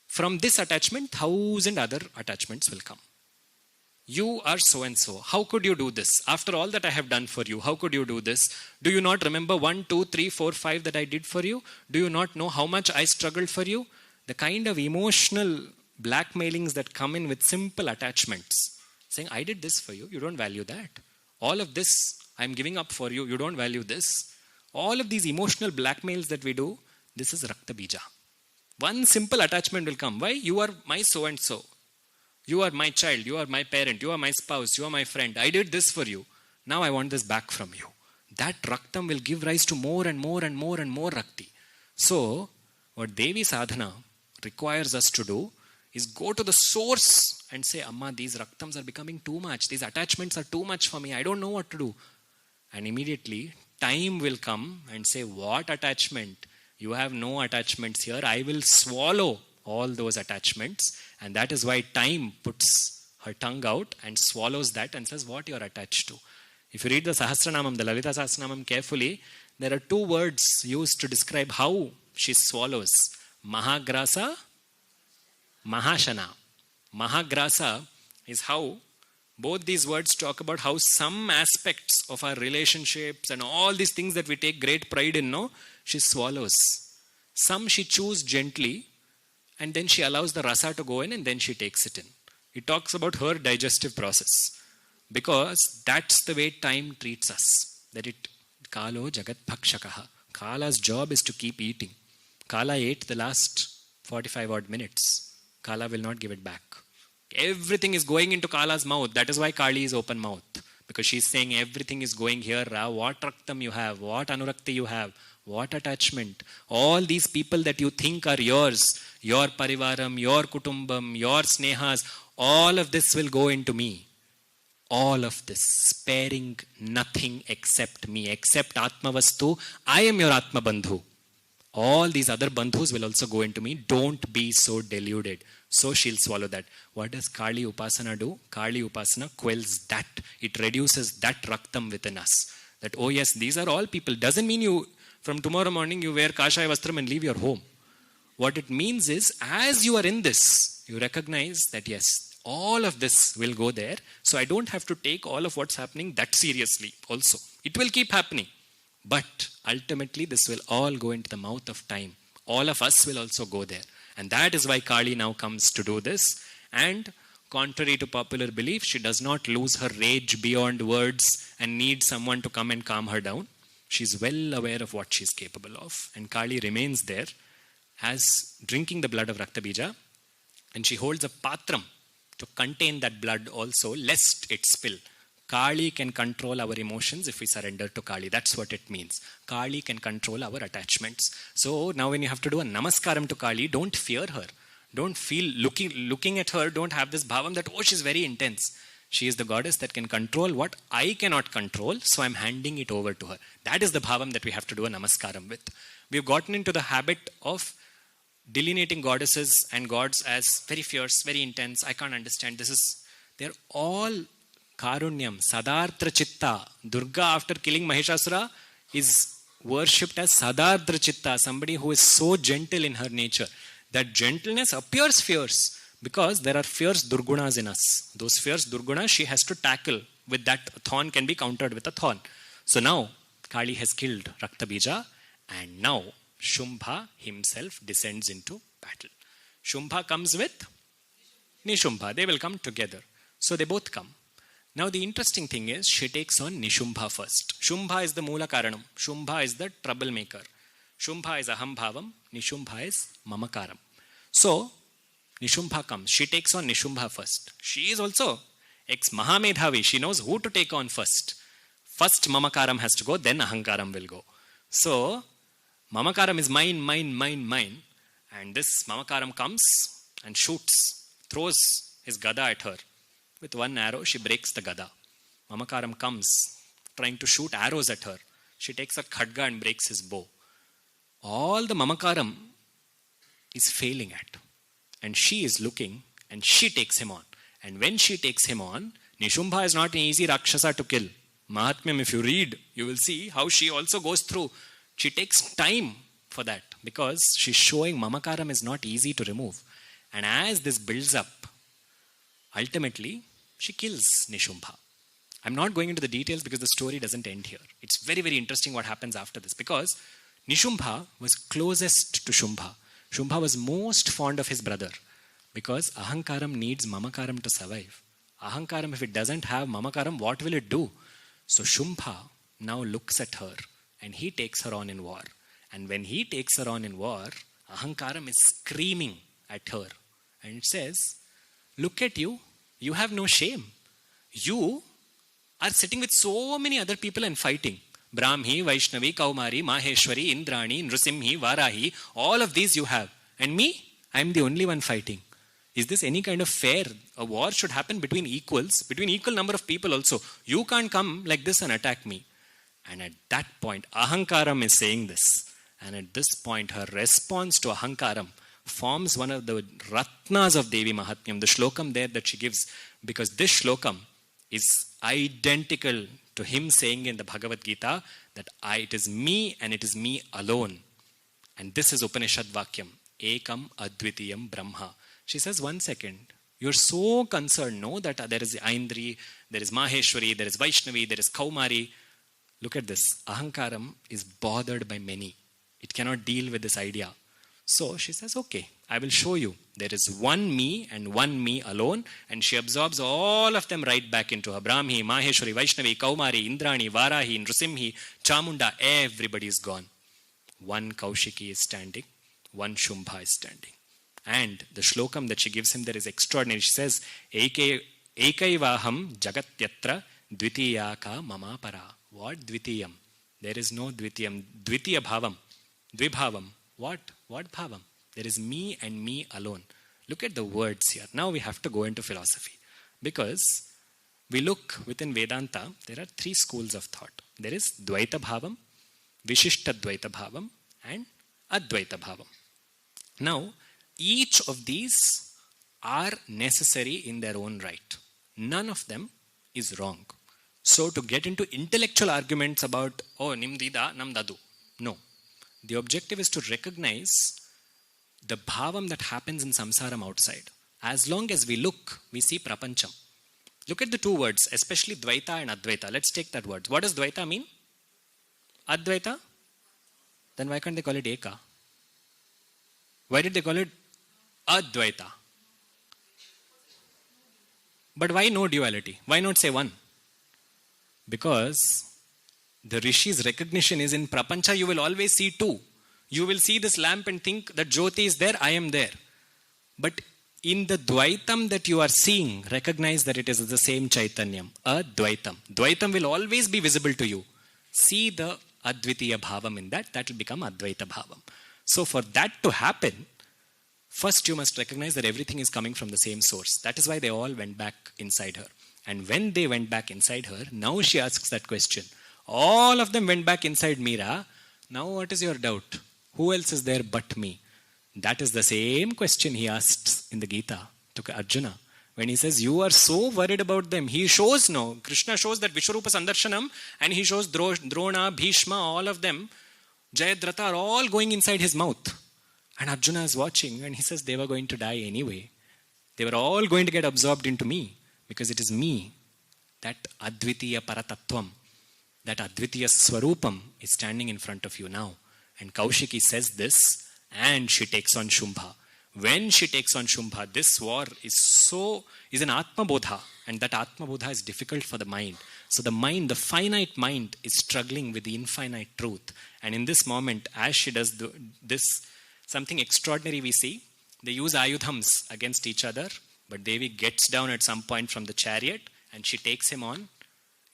from this attachment, 1,000 other attachments will come. You are so and so. How could you do this? After all that I have done for you, how could you do this? Do you not remember 1, 2, 3, 4, 5 that I did for you? Do you not know how much I struggled for you? The kind of emotional blackmailings that come in with simple attachments. Saying, I did this for you, you don't value that. All of this, I'm giving up for you, you don't value this. All of these emotional blackmails that we do, this is Rakta Bija. One simple attachment will come. Why? You are my so-and-so. You are my child, you are my parent, you are my spouse, you are my friend. I did this for you. Now I want this back from you. That Raktam will give rise to more and more and more and more Rakti. So, what Devi Sadhana requires us to do is go to the source and say, Amma, these Raktams are becoming too much. These attachments are too much for me. I don't know what to do. And immediately, time will come and say, what attachment? You have no attachments here. I will swallow all those attachments. And that is why time puts her tongue out and swallows that and says what you are attached to. If you read the Sahasranamam, the Lalita Sahasranamam carefully, there are 2 words used to describe how she swallows. Mahagrasa, Mahashana. Mahagrasa is how both these words talk about how some aspects of our relationships and all these things that we take great pride in, no, she swallows. Some she chews gently and then she allows the rasa to go in and then she takes it in. It talks about her digestive process because that's the way time treats us. That it, Kalo Jagat Bhakshakaha. Kala's job is to keep eating. Kala ate the last 45 odd minutes. Kala will not give it back. Everything is going into Kala's mouth. That is why Kali is open mouth. Because she's saying everything is going here. What Raktam you have, what Anurakti you have, what attachment. All these people that you think are yours, your Parivaram, your Kutumbam, your Snehas, all of this will go into me. all of this, sparing nothing except me, except Atma Vastu. I am your Atma Bandhu. All these other bandhus will also go into me. Don't be so deluded. So she'll swallow that. What does Kali Upasana do? Kali Upasana quells that. It reduces that raktam within us. That, oh yes, these are all people. Doesn't mean you, from tomorrow morning, you wear Kashaya Vastram and leave your home. What it means is, as you are in this, you recognize that yes, all of this will go there. So I don't have to take all of what's happening that seriously also. It will keep happening. But ultimately, this will all go into the mouth of time. All of us will also go there. And that is why Kali now comes to do this. And contrary to popular belief, she does not lose her rage beyond words and need someone to come and calm her down. She's well aware of what she's capable of. And Kali remains there as drinking the blood of Raktabija. And she holds a patram to contain that blood also, lest it spill. Kali can control our emotions if we surrender to Kali. That's what it means. Kali can control our attachments. So now when you have to do a namaskaram to Kali, don't fear her. Don't feel looking at her, don't have this bhavam that, oh, she's very intense. She is the goddess that can control what I cannot control, so I'm handing it over to her. That is the bhavam that we have to do a namaskaram with. We've gotten into the habit of delineating goddesses and gods as very fierce, very intense. I can't understand. They're all Karunyam, Sadartra Chitta. Durga, after killing Mahishasura, is worshipped as Sadartra Chitta, somebody who is so gentle in her nature. That gentleness appears fierce because there are fierce Durgunas in us. Those fierce Durgunas she has to tackle. With that, a thorn can be countered with a thorn. So now, Kali has killed Raktabija, and now Shumbha himself descends into battle. Shumbha comes with Nishumbha. They will come together. So they both come. Now the interesting thing is, she takes on Nishumbha first. Shumbha is the Mula Karanam. Shumbha is the troublemaker. Shumbha is Aham Bhavam. Nishumbha is Mamakaram. So, Nishumbha comes. She takes on Nishumbha first. She is also ex-Mahamedhavi. She knows who to take on first. First Mamakaram has to go, then Ahankaram will go. So, Mamakaram is mine, mine, mine, mine. And this Mamakaram comes and shoots, throws his gada at her. With one arrow, she breaks the gada. Mamakaram comes, trying to shoot arrows at her. She takes a khadga and breaks his bow. All the Mamakaram is failing at. And she is looking, and she takes him on. And when she takes him on, Nishumbha is not an easy Rakshasa to kill. Mahatmyam, if you read, you will see how she also goes through. She takes time for that, because she's showing Mamakaram is not easy to remove. And as this builds up, ultimately, she kills Nishumbha. I'm not going into the details because the story doesn't end here. It's very, very interesting what happens after this, because Nishumbha was closest to Shumbha. Shumbha was most fond of his brother, because Ahankaram needs Mamakaram to survive. Ahankaram, if it doesn't have Mamakaram, what will it do? So Shumbha now looks at her and he takes her on in war. And when he takes her on in war, Ahankaram is screaming at her. And it says, look at you, you have no shame. You are sitting with so many other people and fighting. Brahmi, Vaishnavi, Kaumari, Maheshwari, Indrani, Nrusimhi, Varahi, all of these you have. And me, I am the only one fighting. Is this any kind of fair? A war should happen between equals, between equal number of people also. You can't come like this and attack me. And at that point, Ahankaram is saying this. And at this point, her response to Ahankaram forms one of the Ratnas of Devi Mahatmyam, the shlokam there that she gives. Because this shlokam is identical to him saying in the Bhagavad Gita that it is me and it is me alone. And this is Upanishad Vakyam. Ekam Advitiyam Brahma. She says, 1 second. You're so concerned, no, that there is Aindri, there is Maheshwari, there is Vaishnavi, there is Kaumari. Look at this. Ahankaram is bothered by many. It cannot deal with this idea. So she says, okay, I will show you. There is one me and one me alone. And she absorbs all of them right back into her. Brahmi, Maheshwari, Vaishnavi, Kaumari, Indrani, Varahi, Nrusimhi, Chamunda. Everybody is gone. One Kaushiki is standing. One Shumbha is standing. And the shlokam that she gives him there is extraordinary. She says, Ekaivaham jagatyatra dvitiyaka mama para. What dvitiyam? There is no dvitiyam. Dvitiya bhavam. Dvibhavam. What bhavam? There is me and me alone. Look at the words here. Now we have to go into philosophy. Because we look within Vedanta, there are three schools of thought. There is Dvaita Bhavam, Vishishta Dvaita Bhavam, and Advaita Bhavam. Now, each of these are necessary in their own right. None of them is wrong. So, to get into intellectual arguments about, oh, nimdida, namdadu. No. The objective is to recognize the bhavam that happens in samsaram outside. As long as we look, we see prapancham. Look at the two words, especially Dvaita and Advaita. Let's take that word. What does Dvaita mean? Advaita? Then why can't they call it Eka? Why did they call it Advaita? But why no duality? Why not say one? Because the Rishi's recognition is in Prapancha, you will always see two. You will see this lamp and think that Jyoti is there, I am there. But in the Dvaitam that you are seeing, recognize that it is the same Chaitanyam, Advaitam. Dvaitam will always be visible to you. See the Advitiya Bhavam in that, that will become Advaita Bhavam. So for that to happen, first you must recognize that everything is coming from the same source. That is why they all went back inside her. And when they went back inside her, now she asks that question. All of them went back inside Meera. Now what is your doubt? Who else is there but me? That is the same question he asks in the Gita to Arjuna. When he says, you are so worried about them. He shows, no, Krishna shows that Vishwarupa Sandarshanam, and he shows Drona, Bhishma, all of them, Jayadratha are all going inside his mouth. And Arjuna is watching and he says, they were going to die anyway. They were all going to get absorbed into me because it is me. That Advitiya Paratattvam, that Advitiya Swarupam is standing in front of you now. And Kaushiki says this and she takes on Shumbha. When she takes on Shumbha, this war is an Atma Bodha, and that Atma Bodha is difficult for the mind. So the mind, the finite mind, is struggling with the infinite truth. And in this moment, as she does this, something extraordinary we see. They use ayudhams against each other, but Devi gets down at some point from the chariot and she takes him on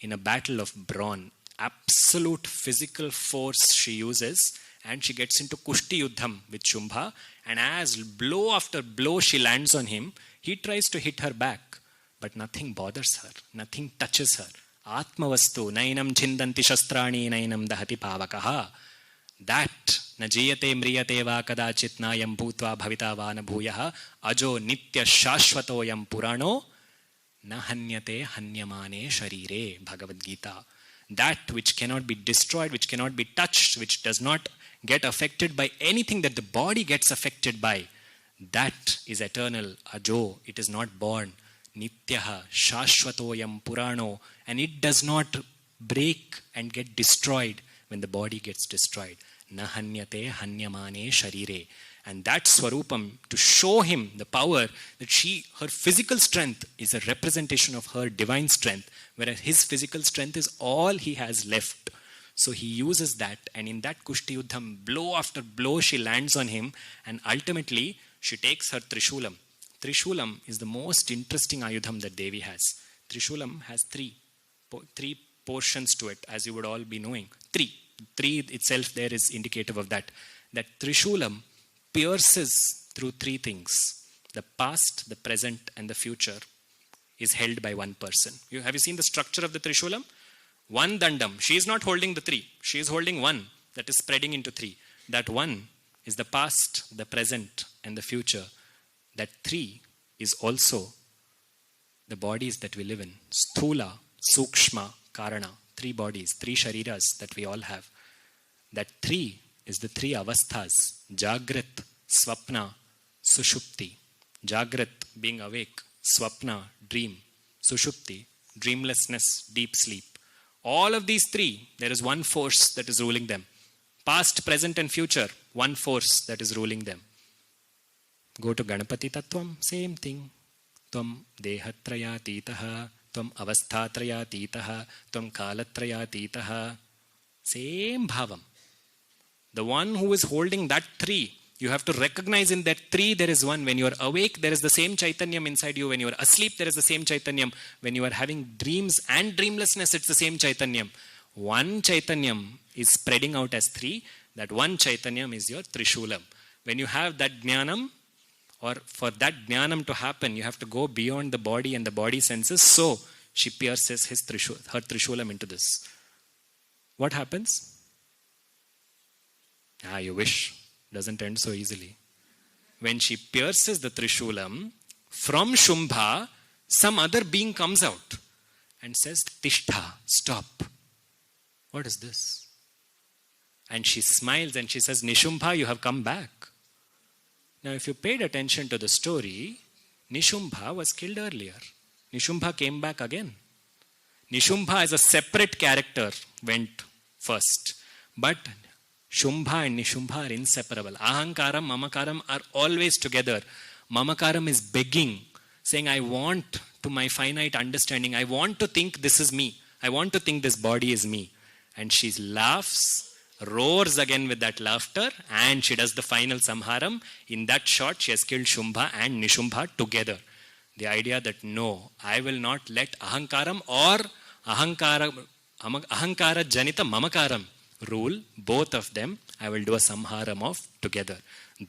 in a battle of brawn. Absolute physical force she uses, and she gets into Kushti Yuddham with Shumbha, and as blow after blow she lands on him, he tries to hit her back, but nothing bothers her, nothing touches her. Atmavastu, nainam chindanti shastrani, nainam dahati pavakaha. That, najiyate mriyate va kadachit nayam bhutva bhavita va nabhuyaha, ajo nitya shashvatoyam purano, na hanyate hanyamane sharire, Bhagavad Gita. That which cannot be destroyed, which cannot be touched, which does not get affected by anything that the body gets affected by, that is eternal, ajo, it is not born, nityaha, shashvatoyam purano, and it does not break and get destroyed when the body gets destroyed. Nahanyate hanyamane sharire. And that Swarupam, to show him the power that her physical strength is a representation of her divine strength, whereas his physical strength is all he has left. So he uses that, and in that Kushti Yuddham, blow after blow she lands on him, and ultimately she takes her Trishulam. Trishulam is the most interesting ayudham that Devi has. Trishulam has three portions to it, as you would all be knowing. Three itself there is indicative of that. That Trishulam pierces through three things. The past, the present, and the future is held by one person. Have you seen the structure of the Trishulam? One dandam. She is not holding the three. She is holding one that is spreading into three. That one is the past, the present, and the future. That three is also the bodies that we live in. Sthula, Sukshma, Karana. Three bodies, three shariras that we all have. That three is the three avasthas. Jagrat, Swapna, Sushupti. Jagrat, being awake. Swapna, dream. Sushupti, dreamlessness, deep sleep. All of these three, there is one force that is ruling them. Past, present, and future, one force that is ruling them. Go to Ganapati Tattvam, same thing. Tvam dehatrayatitaha, tvam avasthatrayatitaha, tvam kalatrayatitaha. Same bhavam. The one who is holding that three, you have to recognize in that three there is one. When you are awake, there is the same Chaitanyam inside you. When you are asleep, there is the same Chaitanyam. When you are having dreams and dreamlessness, it's the same Chaitanyam. One Chaitanyam is spreading out as three. That one Chaitanyam is your Trishulam. When you have that Jnanam, or for that Jnanam to happen, you have to go beyond the body and the body senses. So, she pierces her Trishulam into this. What happens? You wish. Doesn't end so easily. When she pierces the Trishulam, from Shumbha, some other being comes out and says, Tishtha, stop. What is this? And she smiles and she says, Nishumbha, you have come back. Now, if you paid attention to the story, Nishumbha was killed earlier. Nishumbha came back again. Nishumbha as a separate character went first. But Shumbha and Nishumbha are inseparable. Ahankaram, Mamakaram are always together. Mamakaram is begging, saying, I want to my finite understanding. I want to think this is me. I want to think this body is me. And she laughs, roars again with that laughter, and she does the final samharam. In that shot, she has killed Shumbha and Nishumbha together. The idea that no, I will not let Ahankaram or Ahankara Janita Mamakaram rule. Both of them, I will do a samharam of together.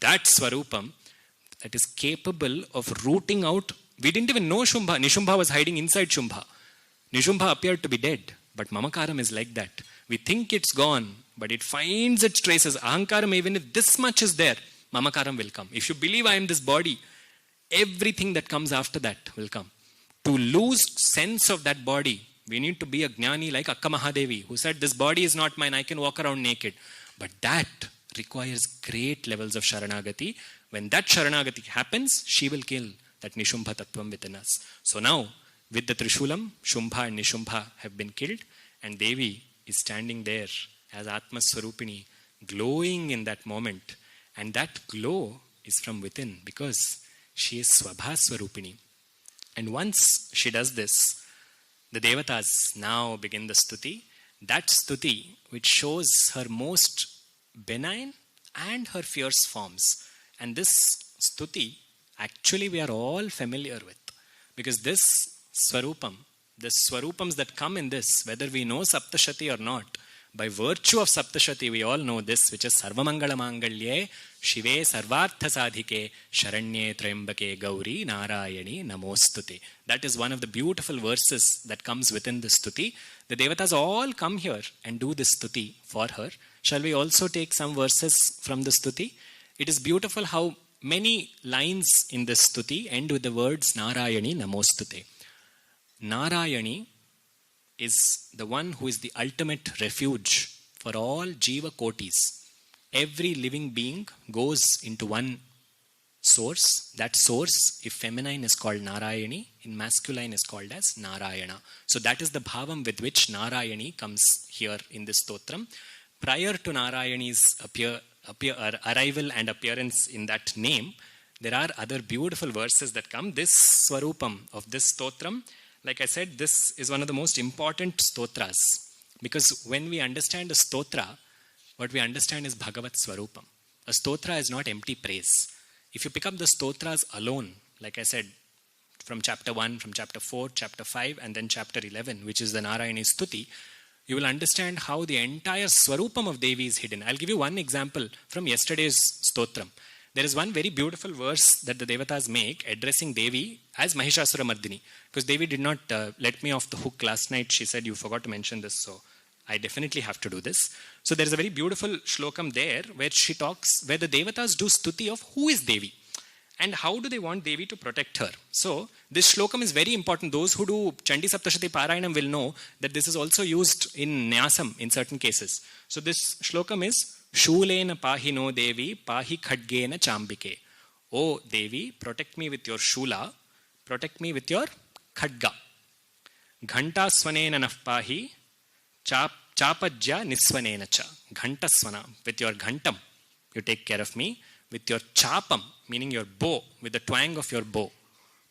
That Swarupam that is capable of rooting out. We didn't even know Shumbha. Nishumbha was hiding inside Shumbha. Nishumbha appeared to be dead. But Mamakaram is like that. We think it's gone, but it finds its traces. Ahankaram, even if this much is there, Mamakaram will come. If you believe I am this body, everything that comes after that will come. To lose sense of that body, we need to be a jnani like Akka Mahadevi, who said, this body is not mine, I can walk around naked. But that requires great levels of Sharanagati. When that Sharanagati happens, she will kill that Nishumbha Tattvam within us. So now, with the Trishulam, Shumbha and Nishumbha have been killed, and Devi is standing there as Atma Swarupini, glowing in that moment. And that glow is from within, because she is Swabha Swarupini. And once she does this, the Devatas now begin the stuti. That stuti, which shows her most benign and her fierce forms. And this stuti, actually we are all familiar with. Because this Swarupam, the Swarupams that come in this, whether we know Saptashati or not, by virtue of Saptashati, we all know this, which is Sarvamangala Mangalye, Shive Sarvartha Sadhike, Sharanye Trayambake Gauri, Narayani Namostute. That is one of the beautiful verses that comes within the stuti. The Devatas all come here and do this stuti for her. Shall we also take some verses from the stuti? It is beautiful how many lines in this stuti end with the words Narayani Namostute. Narayani is the one who is the ultimate refuge for all Jiva Kotis. Every living being goes into one source. That source, if feminine, is called Narayani, in masculine is called as Narayana. So that is the bhavam with which Narayani comes here in this stotram. Prior to Narayani's arrival and appearance in that name, there are other beautiful verses that come. This Swarupam of this stotram, like I said, this is one of the most important stotras. Because when we understand a stotra, what we understand is Bhagavat Swarupam. A stotra is not empty praise. If you pick up the stotras alone, like I said, from chapter 1, from chapter 4, chapter 5, and then chapter 11, which is the Narayani Stuti, you will understand how the entire Swarupam of Devi is hidden. I'll give you one example from yesterday's stotram. There is one very beautiful verse that the Devatas make addressing Devi as Mahishasura Mardini. Because Devi did not let me off the hook last night. She said, you forgot to mention this, so I definitely have to do this. So there is a very beautiful shlokam there where she talks, where the Devatas do stuti of who is Devi and how do they want Devi to protect her. So this shlokam is very important. Those who do Chandi Saptashati Parayanam will know that this is also used in Nyasam in certain cases. So this shlokam is Shulena Pahino Devi Pahi Khadgena Chambike. Oh Devi, protect me with your Shula, protect me with your Khadga. Ghanta Swanena Nafpahi Chapajya Niswanena Cha. Ghanta Swana, with your Ghantam, you take care of me. With your Chapam, meaning your bow, with the twang of your bow,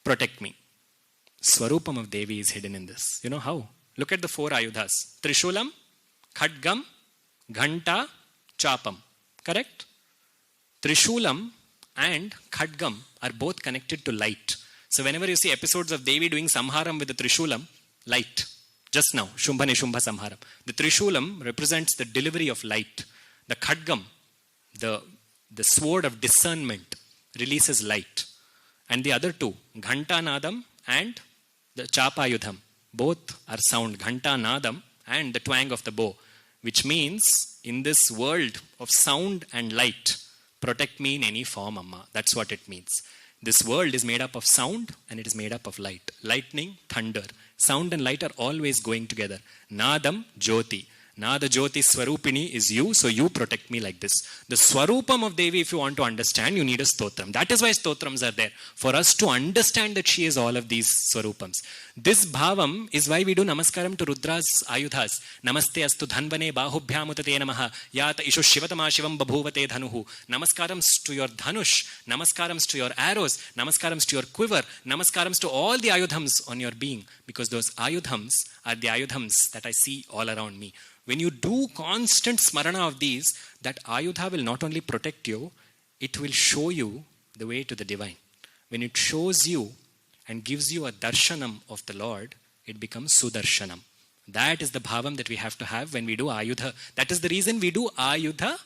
protect me. Swarupam of Devi is hidden in this. You know how? Look at the 4 ayudhas. Trishulam, Khadgam, Ghanta, Chapam. Correct? Trishulam and Khadgam are both connected to light. So whenever you see episodes of Devi doing Samharam with the Trishulam, light. Just now, Shumbha Nishubha Samharam. The Trishulam represents the delivery of light. The Khadgam, the sword of discernment, releases light. And the other two, Ghanta Nadam and the Chapayudham, Both are sound, ghanta, nadam, and the twang of the bow. Which means, in this world of sound and light, protect me in any form, Amma. That's what it means. This world is made up of sound and it is made up of light. Lightning, thunder. Sound and light are always going together. Nadam, Jyoti. Nada Jyoti Swarupini is you, so you protect me like this. The Swarupam of Devi, if you want to understand, you need a stotram. That is why stotrams are there. For us to understand that she is all of these Swarupams. This bhavam is why we do namaskaram to Rudra's ayudhas. Namaste astu dhanvane bahubhyamutate namaha. Yata ishu shivatama shivam babhuvate dhanuhu. Namaskarams to your dhanush. Namaskarams to your arrows. Namaskarams to your quiver. Namaskarams to all the ayudhams on your being. Because those ayudhams are the ayudhams that I see all around me. When you do constant smarana of these, that ayudha will not only protect you, it will show you the way to the divine. When it shows you and gives you a darshanam of the Lord, it becomes sudarshanam. That is the bhavam that we have to have when we do ayudha. That is the reason we do ayudha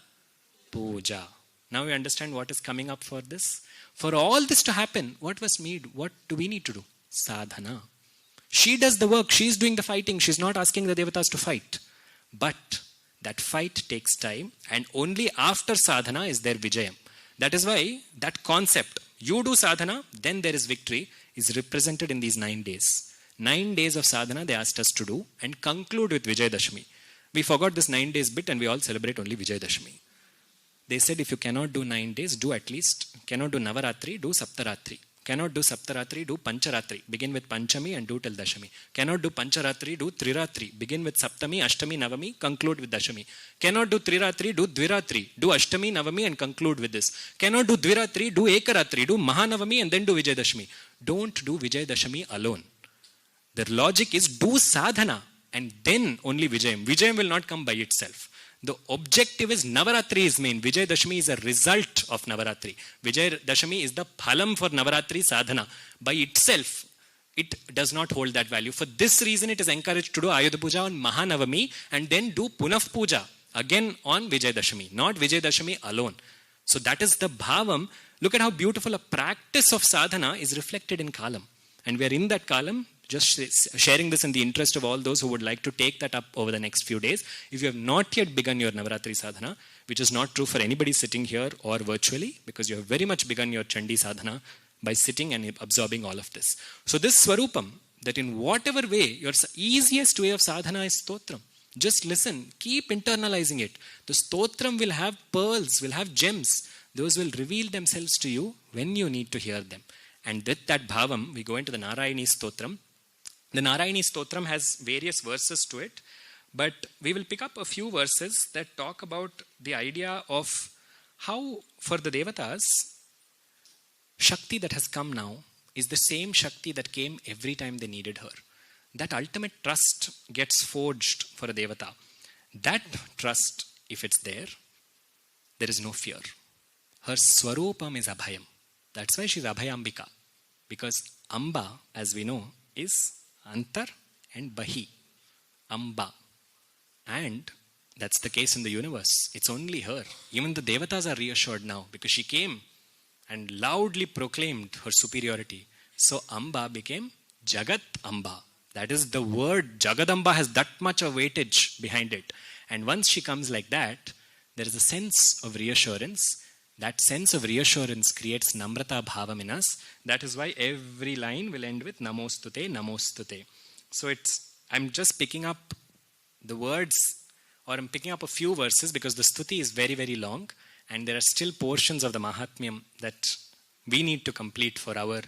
puja. Now we understand what is coming up for this. For all this to happen, what do we need to do? Sadhana. She does the work. She is doing the fighting. She is not asking the devatas to fight. But that fight takes time, and only after sadhana is there vijayam. That is why that concept, you do sadhana, then there is victory, is represented in these 9 days. 9 days of sadhana they asked us to do and conclude with Vijayadashami. We forgot this 9 days bit and we all celebrate only Vijayadashami. They said if you cannot do 9 days, do at least, cannot do Navaratri, do Saptaratri. Cannot do Saptaratri, do Pancharatri. Begin with Panchami and do till Dashami. Cannot do Pancharatri, do Triratri. Begin with Saptami, Ashtami, Navami, conclude with Dashami. Cannot do Triratri, do Dviratri. Do Ashtami, Navami and conclude with this. Cannot do Dviratri, do Ekaratri. Do Mahanavami and then do Vijayadashami. Don't do Vijayadashami alone. The logic is do sadhana and then only Vijayam. Vijayam will not come by itself. The objective is Navaratri is main. Vijayadashami is a result of Navaratri. Vijayadashami is the phalam for Navaratri sadhana. By itself, it does not hold that value. For this reason, it is encouraged to do Ayudha Puja on Mahanavami and then do Punav Puja again on Vijayadashami, not Vijayadashami alone. So that is the bhavam. Look at how beautiful a practice of sadhana is reflected in Kalam. And we are in that Kalam. Just sharing this in the interest of all those who would like to take that up over the next few days. If you have not yet begun your Navaratri sadhana, which is not true for anybody sitting here or virtually, because you have very much begun your Chandi sadhana by sitting and absorbing all of this. So this Swarupam, that in whatever way, your easiest way of sadhana is stotram. Just listen, keep internalizing it. The stotram will have pearls, will have gems. Those will reveal themselves to you when you need to hear them. And with that bhavam, we go into the Narayani stotram. The Narayani Stotram has various verses to it, but we will pick up a few verses that talk about the idea of how for the Devatas, Shakti that has come now is the same Shakti that came every time they needed her. That ultimate trust gets forged for a Devata. That trust, if it's there is no fear. Her Swarupam is Abhayam. That's why she's Abhayambika. Because Amba, as we know, is Antar and Bahi. Amba. And that's the case in the universe. It's only her. Even the Devatas are reassured now because she came and loudly proclaimed her superiority. So Amba became Jagat Amba. That is the word Jagadamba has that much of weightage behind it. And once she comes like that, there is a sense of reassurance. That sense of reassurance creates Namrata Bhavam in us. That is why every line will end with Namostute, Namostute. So I'm just picking up the words, or I'm picking up a few verses because the Stuti is very, very long. And there are still portions of the Mahatmyam that we need to complete for our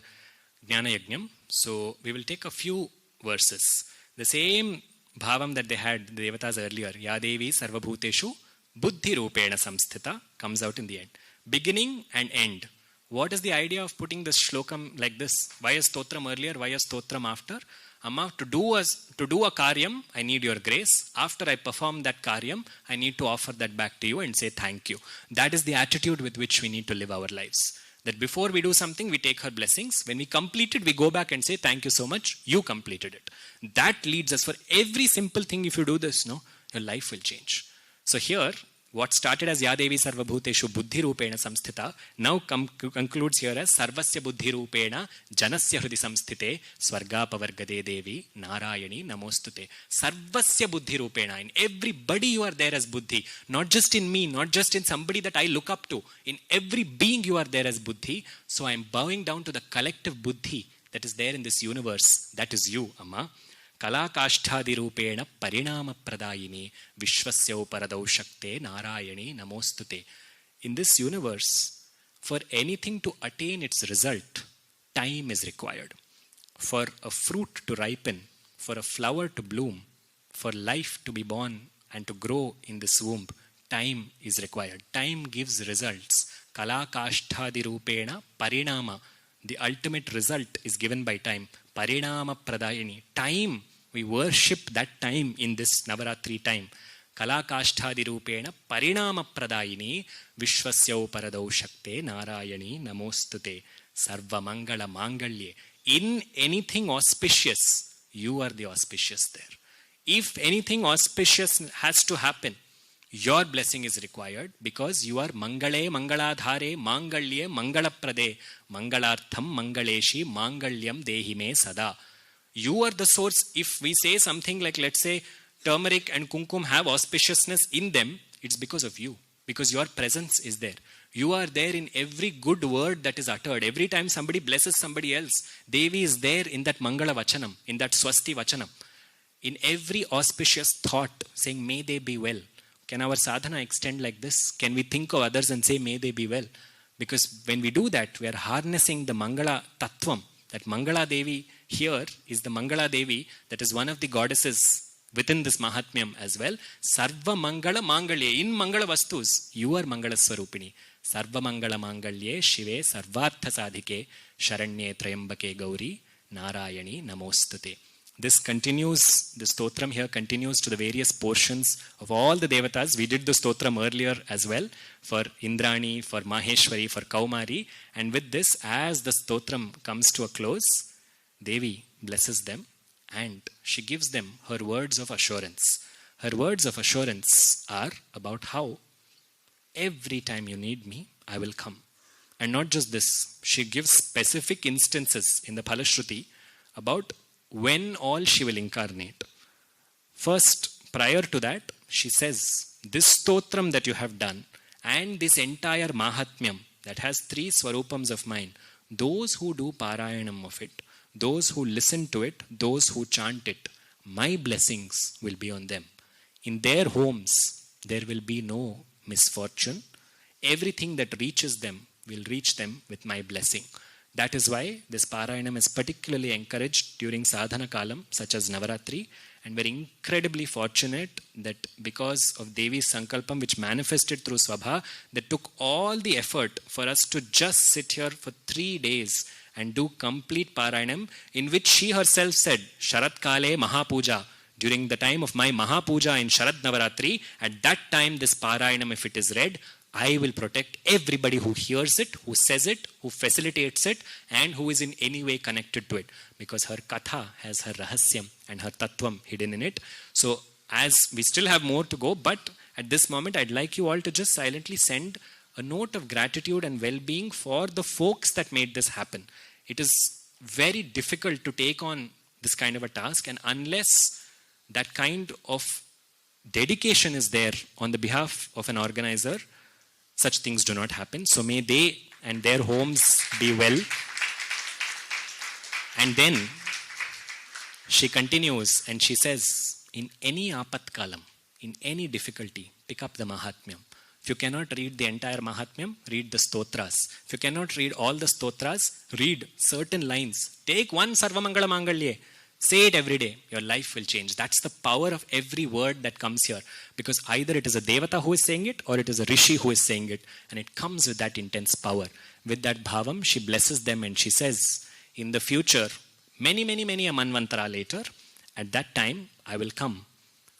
Jnana Yajnam. So we will take a few verses. The same Bhavam that they had, the Devatas earlier, Ya Devi Sarvabhuteshu Buddhi Rupena Samsthita, comes out in the end. Beginning and end. What is the idea of putting this shlokam like this? Why is stotram earlier? Why is stotram after? Amma, to do a karyam, I need your grace. After I perform that karyam, I need to offer that back to you and say thank you. That is the attitude with which we need to live our lives. That before we do something, we take her blessings. When we complete it, we go back and say thank you so much. You completed it. That leads us for every simple thing. If you do this, your life will change. So here, What started as Yadevi Sarvabhuteshu Buddhi Rupena Samsthita now concludes here as Sarvasya Buddhi Rupena Janasya Hridi Samsthite Swarga Pavargade Devi Narayani Namostute. Sarvasya Buddhi Rupena. In everybody you are there as Buddhi. Not just in me, not just in somebody that I look up to. In every being you are there as Buddhi. So I am bowing down to the collective Buddhi that is there in this universe. That is you, Amma. Kalakashthadirupena parinama pradayini vishwasya paradau shakte narayani namostute. In this universe, for anything to attain its result, time is required. For a fruit to ripen, for a flower to bloom, for life to be born and to grow in this womb, time is required. Time gives results. Kalakashthadirupena parinama. The ultimate result is given by time. Parinama pradayini. Time. We worship that time in this Navaratri time. Kalakashthadirupena parinama pradayini vishwasya paradau shakte narayani namostute. Sarva mangala mangalye. In anything auspicious, you are the auspicious there. If anything auspicious has to happen, your blessing is required because you are mangale mangaladhare mangalye mangalaprade mangalartham mangaleshi mangalyam dehime sada. You are the source. If we say something like, let's say, turmeric and kumkum have auspiciousness in them, it's because of you. Because your presence is there. You are there in every good word that is uttered. Every time somebody blesses somebody else, Devi is there in that Mangala Vachanam, in that Swasti Vachanam. In every auspicious thought, saying, may they be well. Can our sadhana extend like this? Can we think of others and say, may they be well? Because when we do that, we are harnessing the Mangala Tattvam. That Mangala Devi here is the Mangala Devi that is one of the goddesses within this Mahatmyam as well. Sarva Mangala Mangalye. In Mangala Vastus, you are Mangala Swarupini. Sarva Mangala Mangalye Shive Sarvartha Sadhike Sharanye Trayambake Gauri Narayani Namostute. This continues, the stotram here continues to the various portions of all the devatas. We did the stotram earlier as well for Indrani, for Maheshwari, for Kaumari. And with this, as the stotram comes to a close, Devi blesses them and she gives them her words of assurance. Her words of assurance are about how every time you need me, I will come. And not just this, she gives specific instances in the Phalashruti about when all she will incarnate. First, prior to that, she says, this stotram that you have done and this entire Mahatmyam that has 3 Swarupams of mine, those who do Parayanam of it, those who listen to it, those who chant it, my blessings will be on them. In their homes, there will be no misfortune. Everything that reaches them will reach them with my blessing. That is why this Parayanam is particularly encouraged during Sadhana Kalam, such as Navaratri. And we're incredibly fortunate that because of Devi's Sankalpam, which manifested through Swabha, that took all the effort for us to just sit here for 3 days and do complete Parayanam, in which she herself said, Sharat Kale Mahapuja, during the time of my Mahapuja in Sharad Navaratri, at that time this Parayanam, if it is read, I will protect everybody who hears it, who says it, who facilitates it, and who is in any way connected to it. Because her katha has her rahasyam and her tattvam hidden in it. So, as we still have more to go, but at this moment, I'd like you all to just silently send a note of gratitude and well-being for the folks that made this happen. It is very difficult to take on this kind of a task, and unless that kind of dedication is there on the behalf of an organizer, such things do not happen. So may they and their homes be well. And then she continues and she says, in any apatkalam, in any difficulty, pick up the Mahatmyam. If you cannot read the entire Mahatmyam, read the stotras. If you cannot read all the stotras, read certain lines. Take one Sarvamangala Mangalye. Say it every day. Your life will change. That's the power of every word that comes here. Because either it is a Devata who is saying it or it is a Rishi who is saying it. And it comes with that intense power. With that bhavam, she blesses them and she says, in the future, many a manvantara later, at that time, I will come.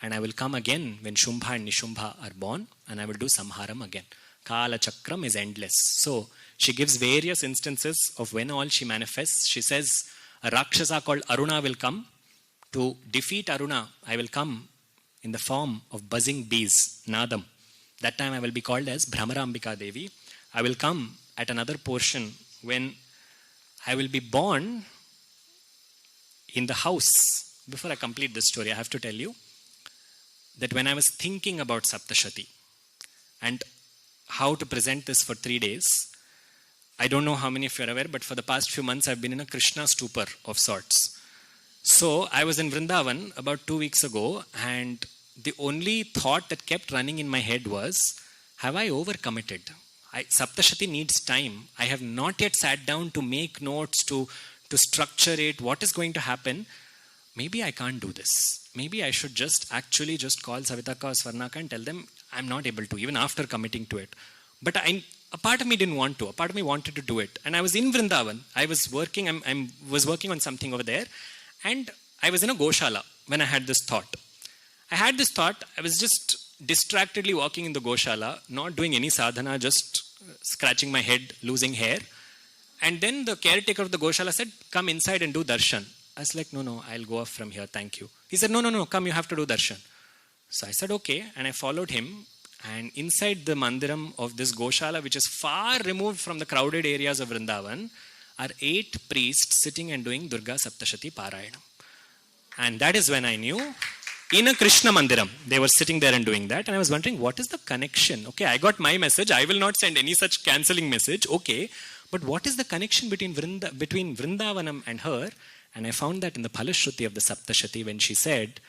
And I will come again when Shumbha and Nishumbha are born. And I will do Samharam again. Kala Chakram is endless. So, she gives various instances of when all she manifests. She says, a Rakshasa called Aruna will come. To defeat Aruna, I will come in the form of buzzing bees, Nadam. That time I will be called as Bhramarambika Devi. I will come at another portion when I will be born in the house. Before I complete this story, I have to tell you that when I was thinking about Saptashati and how to present this for 3 days, I don't know how many of you are aware, but for the past few months I've been in a Krishna stupor of sorts. So I was in Vrindavan about 2 weeks ago, and the only thought that kept running in my head was, have I overcommitted? Saptashati needs time. I have not yet sat down to make notes, to structure it. What is going to happen? Maybe I can't do this. Maybe I should just call Savitaka or Swarnaka and tell them I'm not able to, even after committing to it. But a part of me didn't want to. A part of me wanted to do it. And I was in Vrindavan. I was working. I was working on something over there. And I was in a Goshala when I had this thought. I was just distractedly walking in the Goshala, not doing any sadhana, just scratching my head, losing hair. And then the caretaker of the Goshala said, come inside and do darshan. I was like, no, I'll go off from here, thank you. He said, no, come, you have to do darshan. So I said, okay, and I followed him. And inside the mandiram of this Goshala, which is far removed from the crowded areas of Vrindavan, are 8 priests sitting and doing Durga Saptashati Parayana. And that is when I knew, in a Krishna mandiram, they were sitting there and doing that. And I was wondering, what is the connection? Okay, I got my message. I will not send any such cancelling message. Okay, but what is the connection between Vrindavanam and her? And I found that in the Phalashruti of the Saptashati, when she said,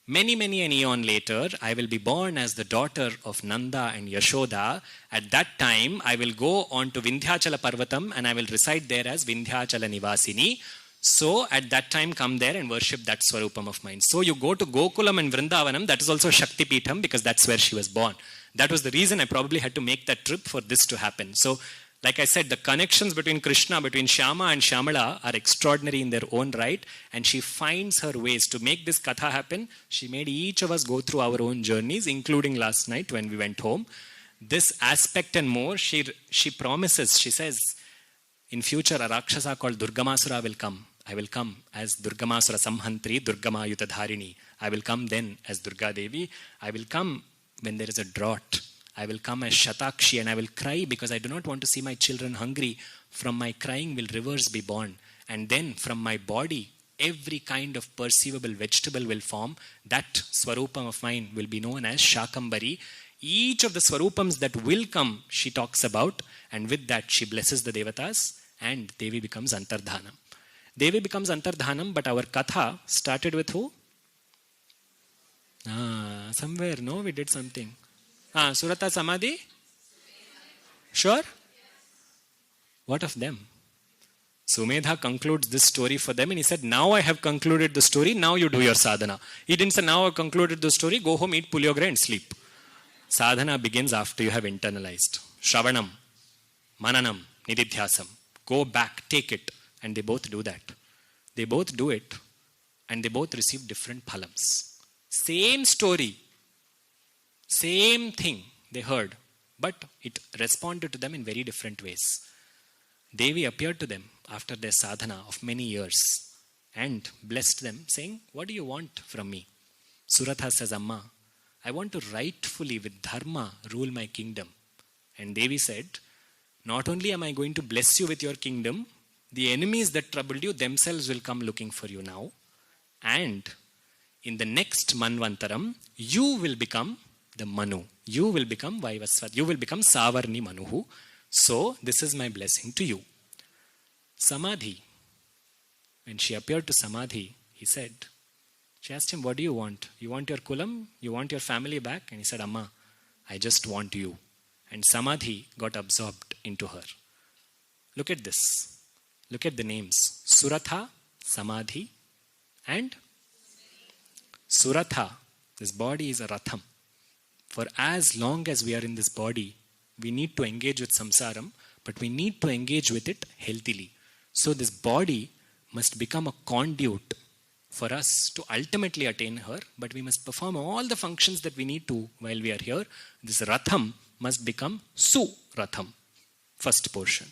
many an eon later, I will be born as the daughter of Nanda and Yashoda. At that time, I will go on to Vindhyachala Parvatam and I will reside there as Vindhyachala Nivasini. So, at that time, come there and worship that Swarupam of mine. So, you go to Gokulam and Vrindavanam, that is also Shakti Peetham because that's where she was born. That was the reason I probably had to make that trip for this to happen. So, like I said, the connections between Krishna, between Shyama and Shyamala are extraordinary in their own right. And she finds her ways to make this katha happen. She made each of us go through our own journeys, including last night when we went home. This aspect and more, she promises, she says, in future a Rakshasa called Durgamasura will come. I will come as Durgamasura Samhantri, Durgamayuta Dharini. I will come then as Durga Devi. I will come when there is a drought. I will come as Shatakshi and I will cry because I do not want to see my children hungry. From my crying will rivers be born. And then from my body, every kind of perceivable vegetable will form. That Swarupam of mine will be known as Shakambari. Each of the Swarupams that will come, she talks about. And with that, she blesses the Devatas and Devi becomes Antardhanam. Devi becomes Antardhanam, but our Katha started with who? Somewhere, no? We did something. Surata Samadhi? Sure? What of them? Sumedha concludes this story for them and he said, now I have concluded the story, now you do your sadhana. He didn't say, now I have concluded the story, go home, eat puliyogre and sleep. Sadhana begins after you have internalized. Shravanam, Mananam, Nididhyasam. Go back, take it. And they both do that. They both do it and they both receive different phalams. Same story. Same thing they heard, but it responded to them in very different ways. Devi appeared to them after their sadhana of many years and blessed them, saying, what do you want from me? Suratha says, Amma, I want to rightfully with dharma rule my kingdom. And Devi said, not only am I going to bless you with your kingdom, the enemies that troubled you themselves will come looking for you now. And in the next Manvantaram, you will become the Manu. You will become Vaivasvat. You will become Savarni Manuhu. So, this is my blessing to you. Samadhi. When she appeared to Samadhi, he said, she asked him, what do you want? You want your kulam? You want your family back? And he said, Amma, I just want you. And Samadhi got absorbed into her. Look at this. Look at the names. Suratha, Samadhi, and Suratha. This body is a ratham. For as long as we are in this body, we need to engage with samsaram, but we need to engage with it healthily. So this body must become a conduit for us to ultimately attain her, but we must perform all the functions that we need to while we are here. This ratham must become Su-ratham, first portion.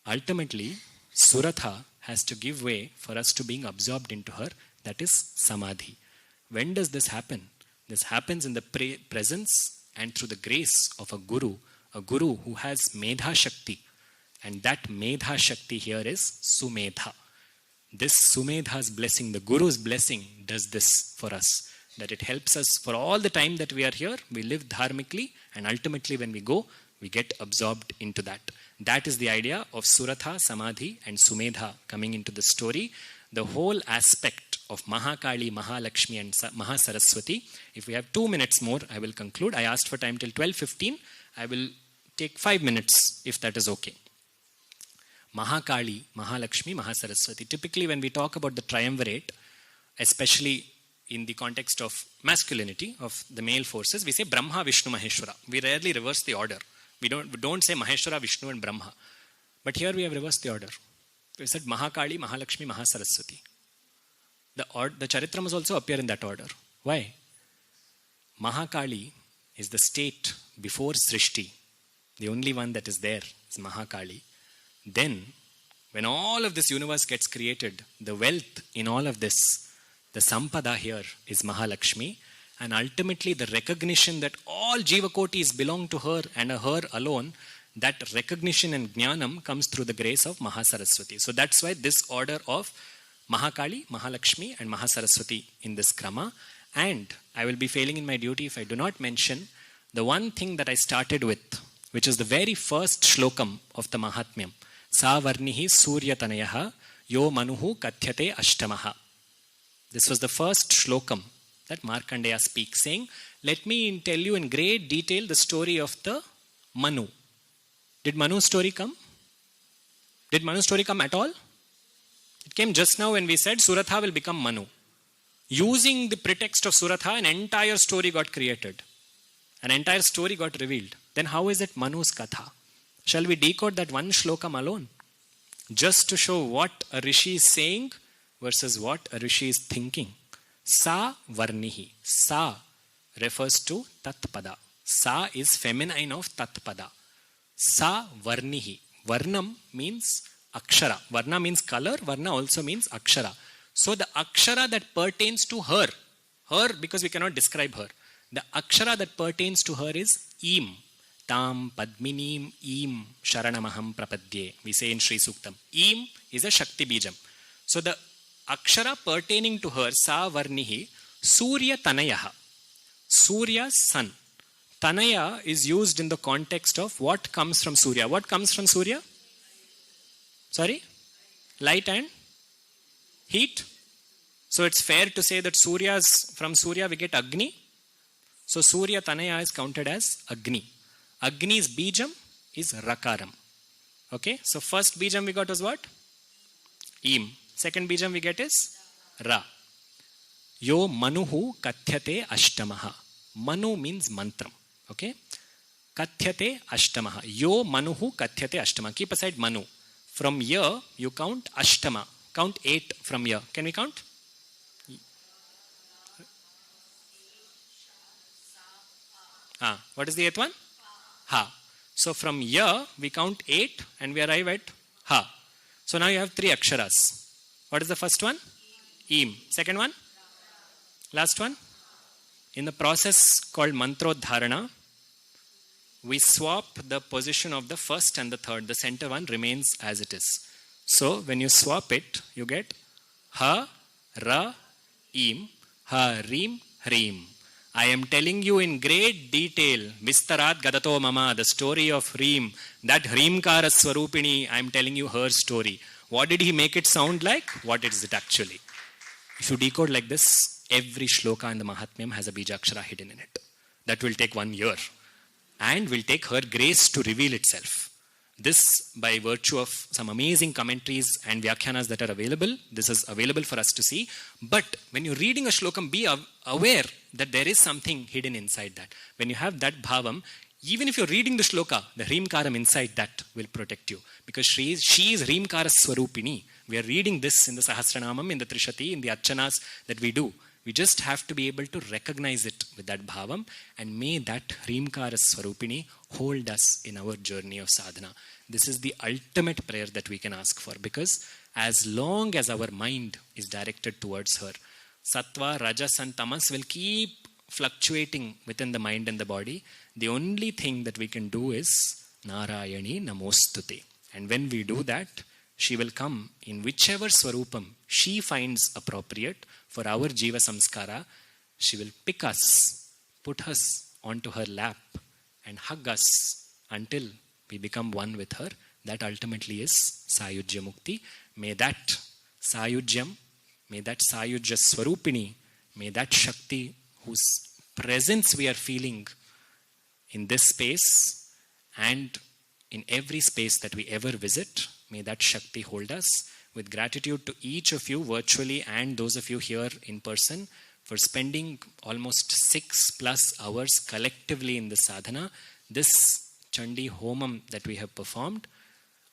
Ultimately, Suratha has to give way for us to being absorbed into her, that is Samadhi. When does this happen? This happens in the presence and through the grace of a guru who has Medha Shakti. And that Medha Shakti here is Sumedha. This Sumedha's blessing, the Guru's blessing, does this for us. That it helps us for all the time that we are here, we live dharmically, and ultimately when we go, we get absorbed into that. That is the idea of Suratha, Samadhi and Sumedha coming into the story. The whole aspect of Mahakali, Mahalakshmi and Mahasaraswati. If we have 2 minutes more, I will conclude. I asked for time till 12:15. I will take 5 minutes if that is okay. Mahakali, Mahalakshmi, Mahasaraswati. Typically when we talk about the triumvirate, especially in the context of masculinity, of the male forces, we say Brahma, Vishnu, Maheshwara. We rarely reverse the order. We don't say Maheshwara, Vishnu and Brahma. But here we have reversed the order. We said Mahakali, Mahalakshmi, Mahasaraswati. The Charitram must also appear in that order. Why? Mahakali is the state before Srishti. The only one that is there is Mahakali. Then, when all of this universe gets created, the wealth in all of this, the Sampada here is Mahalakshmi. And ultimately the recognition that all Jivakotis belong to her and her alone, that recognition and jnanam comes through the grace of Mahasaraswati. So that's why this order of Mahakali, Mahalakshmi and Mahasaraswati in this krama. And I will be failing in my duty if I do not mention the one thing that I started with, which is the very first shlokam of the Mahatmyam. Sa varnihi suryatanayaha yo manuhu kathyate ashtamaha. This was the first shlokam that Markandeya speaks, saying, let me tell you in great detail the story of the Manu. Did Manu's story come? Did Manu's story come at all? It came just now when we said Suratha will become Manu. Using the pretext of Suratha, an entire story got created. An entire story got revealed. Then how is it Manu's Katha? Shall we decode that one shlokam alone? Just to show what a rishi is saying versus what a rishi is thinking. Sa varnihi. Sa refers to tatpada. Sa is feminine of tatpada. Sa varnihi. Varnam means akshara. Varna means color. Varna also means akshara. So the akshara that pertains to her, because we cannot describe her, the akshara that pertains to her is Im. Tam Padminim Im Sharanamaham Prapadye. We say in Sri Suktam. Im is a Shakti Bijam. So the akshara pertaining to her, Sa Varnihi, Surya Tanayaha. Surya's son. Tanaya is used in the context of what comes from Surya. What comes from Surya? Sorry? Light and heat. So it's fair to say that from Surya we get Agni. So Surya Tanaya is counted as Agni. Agni's Bijam is Rakaram. Okay? So first Bijam we got was what? Im. Second Bijam we get is Ra. Yo Manuhu Kathyate Ashtamaha. Manu means mantram. Okay? Kathyate Ashtamaha. Yo Manuhu Kathyate Ashtamaha. Keep aside Manu. From here you count Ashtama. Count 8 from here. Can we count? What is the 8th one? Ha. So from here we count 8 and we arrive at Ha. So now you have 3 aksharas. What is the first one? Im. Second one? Last one? In the process called mantrodharana, we swap the position of the first and the third. The center one remains as it is. So when you swap it, you get Ha, Ra, Im, Ha, Rim, Hrim. I am telling you in great detail, Vistarat Gadato Mama, the story of Hrim, that Hrimkara Swarupini, I am telling you her story. What did he make it sound like? What is it actually? If you decode like this, every shloka in the Mahatmyam has a Bijakshara hidden in it. That will take 1 year. And will take her grace to reveal itself. This, by virtue of some amazing commentaries and vyakhyanas that are available, this is available for us to see. But when you're reading a shlokam, be aware that there is something hidden inside that. When you have that bhavam, even if you're reading the shloka, the Hrimkaram inside that will protect you. Because she is Hrimkara Swarupini. We are reading this in the Sahasranamam, in the Trishati, in the Archanas that we do. We just have to be able to recognize it with that bhavam, and may that Hrimkara Swarupini hold us in our journey of sadhana. This is the ultimate prayer that we can ask for, because as long as our mind is directed towards her, Sattva, Rajas and Tamas will keep fluctuating within the mind and the body, the only thing that we can do is Narayani Namostute. And when we do that, she will come in whichever swarupam she finds appropriate for our Jiva Samskara. She will pick us, put us onto her lap and hug us until we become one with her. That ultimately is Sayujya Mukti. May that Sayujyam, may that Sayujya Swarupini, may that Shakti whose presence we are feeling in this space and in every space that we ever visit, may that Shakti hold us. With gratitude to each of you virtually and those of you here in person for spending almost 6+ hours collectively in the sadhana. This Chandi Homam that we have performed,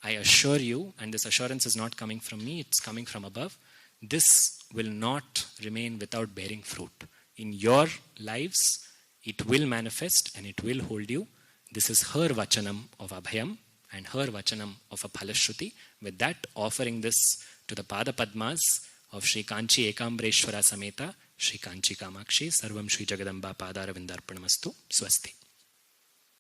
I assure you, and this assurance is not coming from me, it's coming from above, this will not remain without bearing fruit. In your lives, it will manifest and it will hold you. This is her Vachanam of Abhayam and her Vachanam of a Phalashruti. With that, offering this to the Pada Padmas of Sri Kanchi Ekambreshwara Sameta, Sri Kanchi Kamakshi, Sarvam Sri Jagadamba Padaravindarpanamastu, Swasti.